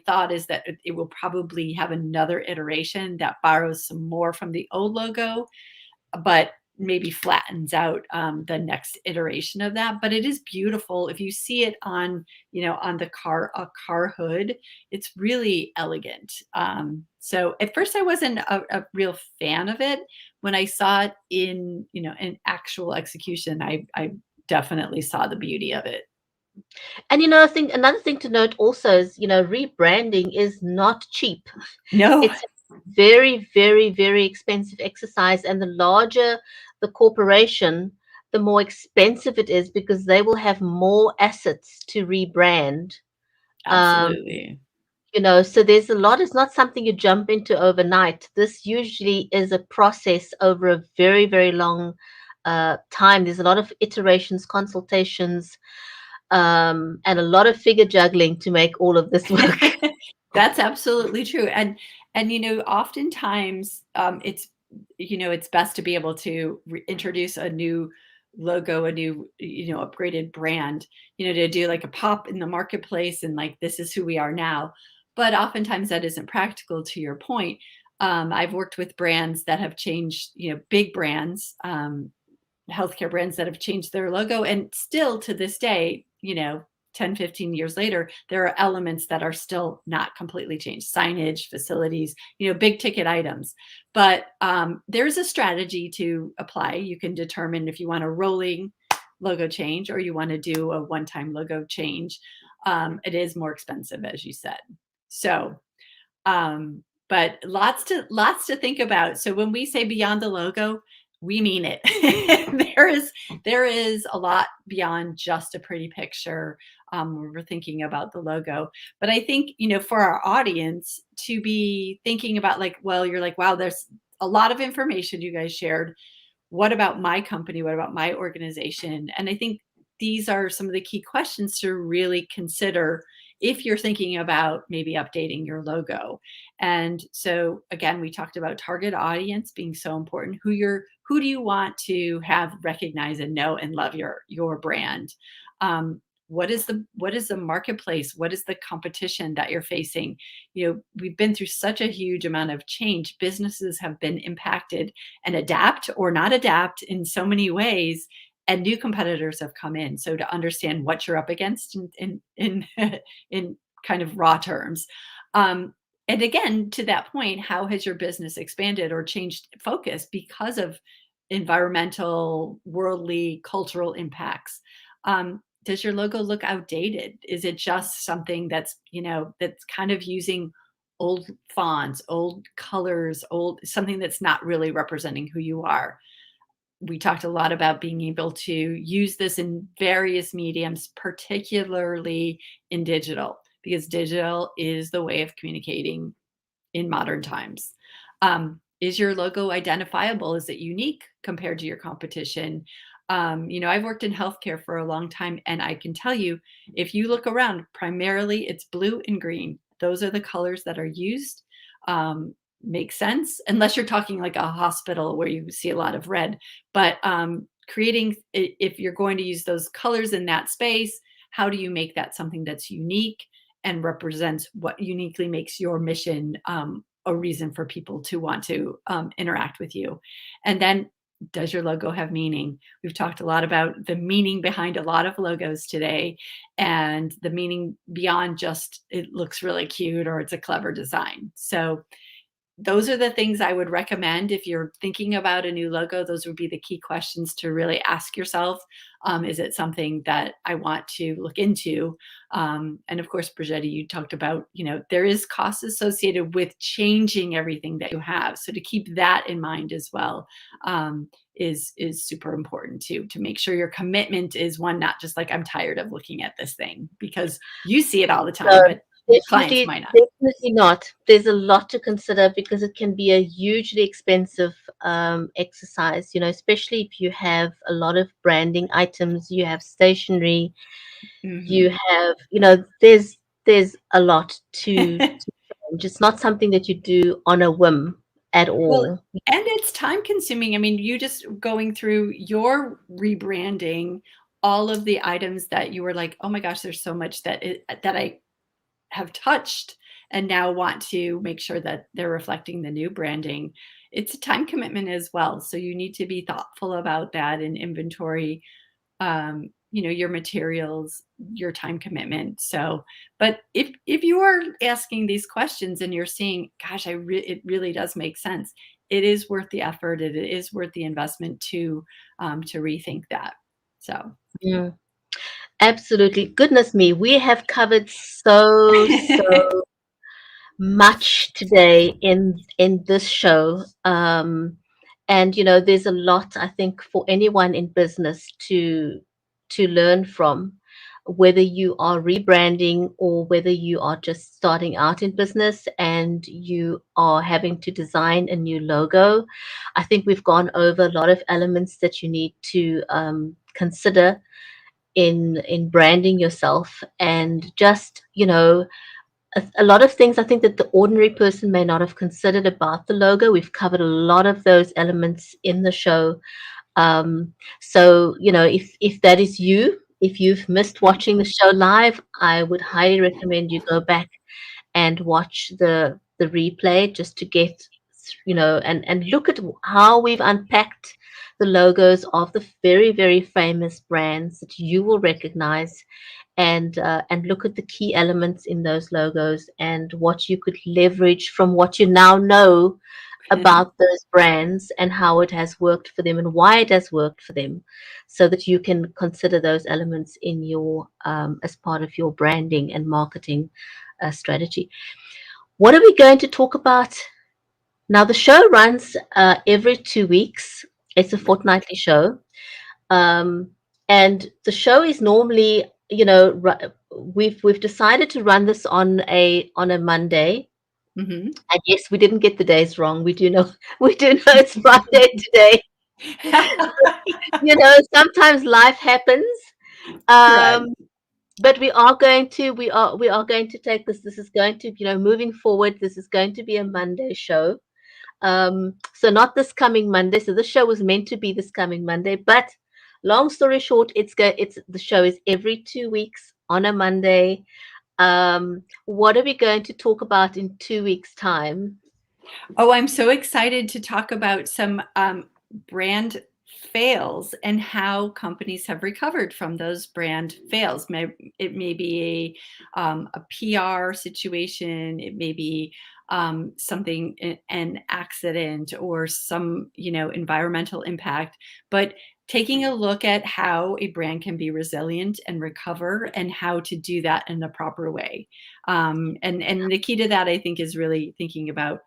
[SPEAKER 2] thought is that it will probably have another iteration that borrows some more from the old logo, but maybe flattens out the next iteration of that. But it is beautiful if you see it on, on the car hood. It's really elegant. So at first I wasn't a real fan of it. When I saw it in actual execution, I definitely saw the beauty of it.
[SPEAKER 1] And I think another thing to note also is, rebranding is not cheap.
[SPEAKER 2] No.
[SPEAKER 1] It's a very, very, very expensive exercise, and the larger the corporation, the more expensive it is because they will have more assets to rebrand. Um,
[SPEAKER 2] Absolutely.
[SPEAKER 1] so there's a lot. It's not something you jump into overnight. This usually is a process over a very, very long time. There's a lot of iterations, consultations, and a lot of figure juggling to make all of this work.
[SPEAKER 2] That's absolutely true. And oftentimes it's best to be able to introduce a new logo, a new upgraded brand, to do like a pop in the marketplace, and like, this is who we are now. But oftentimes that isn't practical, to your point. I've worked with brands that have changed, big brands, healthcare brands that have changed their logo, and still to this day, 10, 15 years later, there are elements that are still not completely changed: signage, facilities, big ticket items. But there's a strategy to apply. You can determine if you want a rolling logo change or you want to do a one-time logo change. It is more expensive, as you said. So but lots to think about. So when we say beyond the logo, we mean it. There is a lot beyond just a pretty picture when we're thinking about the logo. But I think, for our audience to be thinking about, like, well, you're like, wow, there's a lot of information you guys shared. What about my company? What about my organization? And I think these are some of the key questions to really consider if you're thinking about maybe updating your logo. And so again, we talked about target audience being so important. Who do you want to have recognize and know and love your brand? What is the marketplace? What is the competition that you're facing? We've been through such a huge amount of change. Businesses have been impacted and adapt or not adapt in so many ways, and new competitors have come in. So to understand what you're up against in in kind of raw terms, um, And again, to that point, how has your business expanded or changed focus because of environmental, worldly, cultural impacts? Does your logo look outdated? Is it just something that's, that's kind of using old fonts, old colors, old something that's not really representing who you are? We talked a lot about being able to use this in various mediums, particularly in digital, because digital is the way of communicating in modern times. Is your logo identifiable? Is it unique compared to your competition? I've worked in healthcare for a long time, and I can tell you, if you look around, primarily it's blue and green. Those are the colors that are used. Makes sense, unless you're talking like a hospital where you see a lot of red. But if you're going to use those colors in that space, how do you make that something that's unique and represents what uniquely makes your mission a reason for people to want to interact with you? And then, does your logo have meaning? We've talked a lot about the meaning behind a lot of logos today, and the meaning beyond just it looks really cute or it's a clever design. So those are the things I would recommend if you're thinking about a new logo. Those would be the key questions to really ask yourself. Is it something that I want to look into? And of course, Bridgetti, you talked about, there is cost associated with changing everything that you have. So to keep that in mind as well is super important too, to make sure your commitment is one, not just like, I'm tired of looking at this thing, because you see it all the time,
[SPEAKER 1] So
[SPEAKER 2] but clients
[SPEAKER 1] definitely,
[SPEAKER 2] might not.
[SPEAKER 1] definitely not. There's a lot to consider because it can be a hugely expensive exercise, especially if you have a lot of branding items, you have stationery, you
[SPEAKER 2] Mhm.
[SPEAKER 1] have, there's a lot to change. It's not something that you do on a whim at
[SPEAKER 2] Well,
[SPEAKER 1] all.
[SPEAKER 2] and it's time consuming. I mean, you just going through your rebranding all of the items that you were like, "Oh my gosh, there's so much that I have touched and now want to make sure that they're reflecting the new branding." It's a time commitment as well. So you need to be thoughtful about that and inventory your materials, your time commitment. So, but if you are asking these questions and you're seeing, gosh, it really does make sense. It is worth the effort. It is worth the investment to rethink that. So,
[SPEAKER 1] Mm, absolutely. Goodness me, we have covered so much today in this show, and there's a lot, I think, for anyone in business to learn from, whether you are rebranding or whether you are just starting out in business and you are having to design a new logo. I think we've gone over a lot of elements that you need to consider in branding yourself, and just a lot of things I think that the ordinary person may not have considered about the logo. We've covered a lot of those elements in the show. So, if that is you, if you've missed watching the show live, I would highly recommend you go back and watch the replay just to get, and look at how we've unpacked the logos of the very, very famous brands that you will recognize, and look at the key elements in those logos and what you could leverage from what you now know about those brands and how it has worked for them and why it has worked for them, so that you can consider those elements in your as part of your branding and marketing strategy. What are we going to talk about now? The show runs every 2 weeks. It's a fortnightly show, um, and the show is normally, we've decided to run this on a Monday.
[SPEAKER 2] Mhm.
[SPEAKER 1] And yes, we didn't get the days wrong. We do know we do know it's Friday today. Sometimes life happens.
[SPEAKER 2] Correct.
[SPEAKER 1] Um, but we are going to take this. This is going to, moving forward, this is going to be a Monday show. So not this coming Monday. So the show was meant to be this coming Monday, but long story short, it's the show is every 2 weeks on a Monday. What are we going to talk about in 2 weeks' time?
[SPEAKER 2] Oh, I'm so excited to talk about some brand fails and how companies have recovered from those brand fails. It may be a PR situation. It may be something, an accident or some, environmental impact, but taking a look at how a brand can be resilient and recover and how to do that in the proper way. And the key to that, I think, is really thinking about,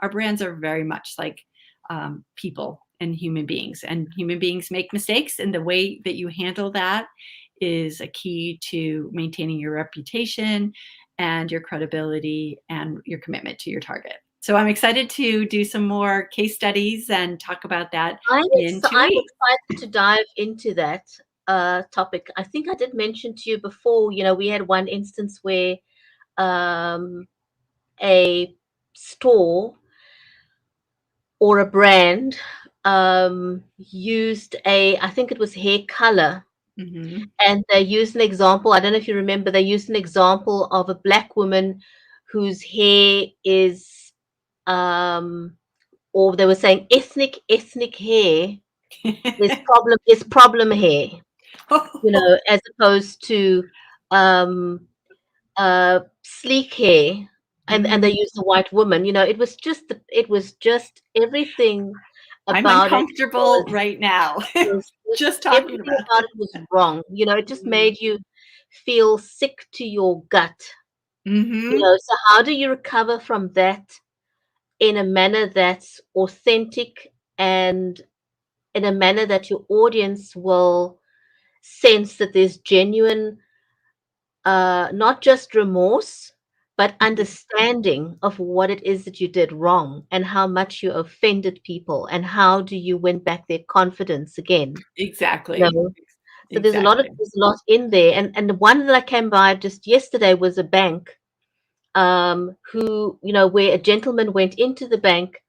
[SPEAKER 2] our brands are very much like people and human beings make mistakes. And the way that you handle that is a key to maintaining your reputation and your credibility and your commitment to your target. So I'm excited to do some more case studies and talk about that in 2
[SPEAKER 1] I'm
[SPEAKER 2] weeks.
[SPEAKER 1] excited to dive into that topic. I think I did mention to you before, we had one instance where um, a store or a brand used I think it was hair color.
[SPEAKER 2] Hmm.
[SPEAKER 1] And they used an example. I don't know if you remember, they used an example of a black woman whose hair is, or they were saying ethnic hair is problem hair, as opposed to um, sleek hair, and they
[SPEAKER 2] Hmm.
[SPEAKER 1] used a white woman. It was just everything
[SPEAKER 2] I'm
[SPEAKER 1] about it
[SPEAKER 2] uncomfortable right now
[SPEAKER 1] was just
[SPEAKER 2] just talking
[SPEAKER 1] everything
[SPEAKER 2] about
[SPEAKER 1] about
[SPEAKER 2] it.
[SPEAKER 1] it was wrong. It just
[SPEAKER 2] Hmm.
[SPEAKER 1] made you feel sick to your gut.
[SPEAKER 2] Hmm.
[SPEAKER 1] So how do you recover from that in a manner that's authentic and in a manner that your audience will sense that there's genuine, not just remorse, but understanding of what it is that you did wrong and how much you offended people and how do you win back their confidence again? You
[SPEAKER 2] Exactly.
[SPEAKER 1] know, so
[SPEAKER 2] Exactly.
[SPEAKER 1] there's a lot in there. And the one that I came by just yesterday was a bank, who, where a gentleman went into the bank,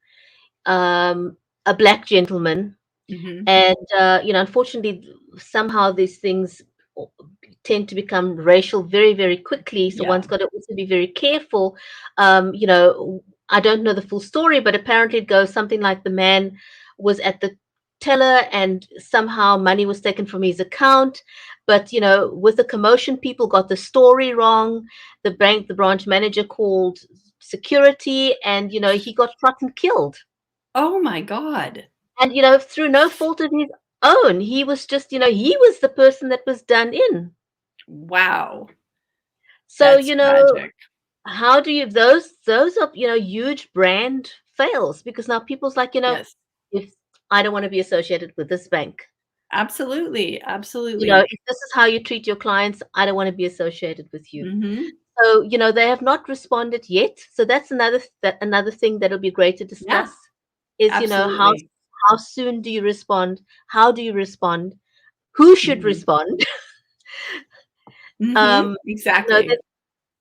[SPEAKER 1] a black gentleman,
[SPEAKER 2] Hmm.
[SPEAKER 1] and unfortunately, somehow these things tend to become racial very, very quickly. So
[SPEAKER 2] Yeah.
[SPEAKER 1] one's got to also be very careful. I don't know the full story, but apparently it goes something like the man was at the teller and somehow money was taken from his account. But with the commotion, people got the story wrong. The branch manager called security, and he got shot and killed.
[SPEAKER 2] Oh my God.
[SPEAKER 1] And through no fault of his own, he was just, he was the person that was done in.
[SPEAKER 2] Wow.
[SPEAKER 1] So,
[SPEAKER 2] That's tragic.
[SPEAKER 1] how do you those are, huge brand fails, because now people's like,
[SPEAKER 2] Yes.
[SPEAKER 1] if I don't want to be associated with this bank.
[SPEAKER 2] Absolutely. Absolutely.
[SPEAKER 1] If this is how you treat your clients, I don't want to be associated with you.
[SPEAKER 2] Hmm.
[SPEAKER 1] So, they have not responded yet. So that's another thing that'll be great to
[SPEAKER 2] Yeah.
[SPEAKER 1] discuss is,
[SPEAKER 2] Absolutely.
[SPEAKER 1] how soon do you respond? How do you respond? Who should
[SPEAKER 2] Hmm.
[SPEAKER 1] respond?
[SPEAKER 2] Hmm.
[SPEAKER 1] Um, you know,
[SPEAKER 2] Exactly.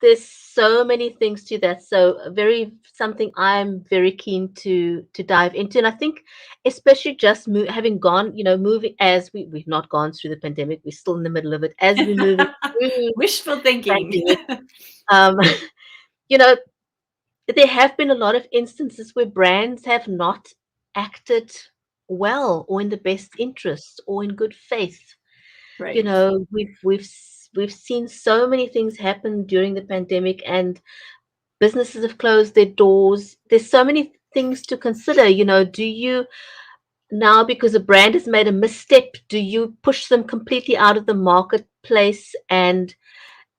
[SPEAKER 1] there's so many things to that. So very something I'm very keen to dive into. And I think especially just having gone, moving as we've not gone through the pandemic, we're still in the middle of it. As we're moving through
[SPEAKER 2] Wishful thinking.
[SPEAKER 1] pandemic, um, you know, there have been a lot of instances where brands have not acted well or in the best interest or in good faith.
[SPEAKER 2] Right.
[SPEAKER 1] We've seen so many things happen during the pandemic, and businesses have closed their doors. There's so many things to consider. Do you now, because a brand has made a misstep, do you push them completely out of the marketplace, and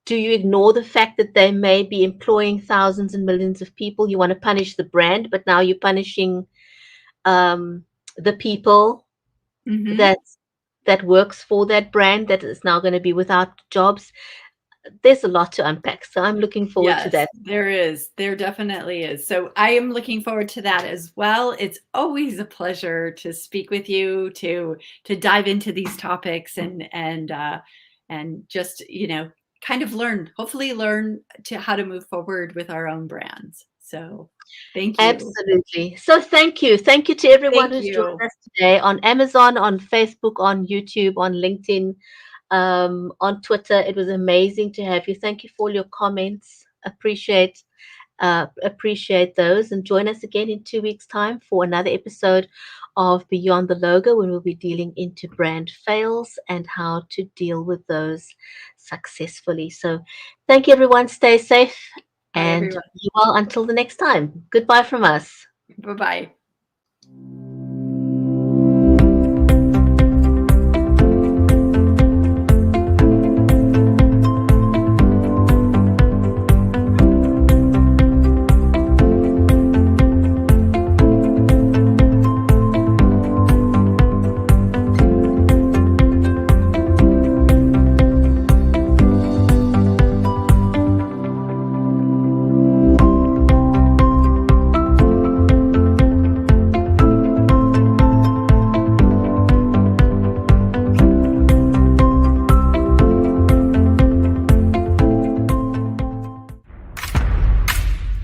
[SPEAKER 1] do you ignore the fact that they may be employing thousands and millions of people? You want to punish the brand, but now you're punishing um, the people
[SPEAKER 2] Hmm.
[SPEAKER 1] that that works for that brand that is now going to be without jobs. There's a lot to unpack, so I'm looking forward to
[SPEAKER 2] Yes,
[SPEAKER 1] that.
[SPEAKER 2] there is. There definitely is. So I am looking forward to that as well. It's always a pleasure to speak with you, to dive into these topics and just, kind of learn, hopefully learn to how to move forward with our own brands. So thank you.
[SPEAKER 1] Absolutely. So thank you. Thank you to everyone
[SPEAKER 2] Thank
[SPEAKER 1] who's joined
[SPEAKER 2] you.
[SPEAKER 1] us today on Amazon, on Facebook, on YouTube, on LinkedIn, on Twitter. It was amazing to have you. Thank you for all your comments. Appreciate those, and join us again in 2 weeks' time for another episode of Beyond the Logo, when we'll be dealing into brand fails and how to deal with those successfully. So thank you, everyone. Stay safe
[SPEAKER 2] Bye,
[SPEAKER 1] And
[SPEAKER 2] everyone.
[SPEAKER 1] you all until the next time. Goodbye from us.
[SPEAKER 2] Bye bye.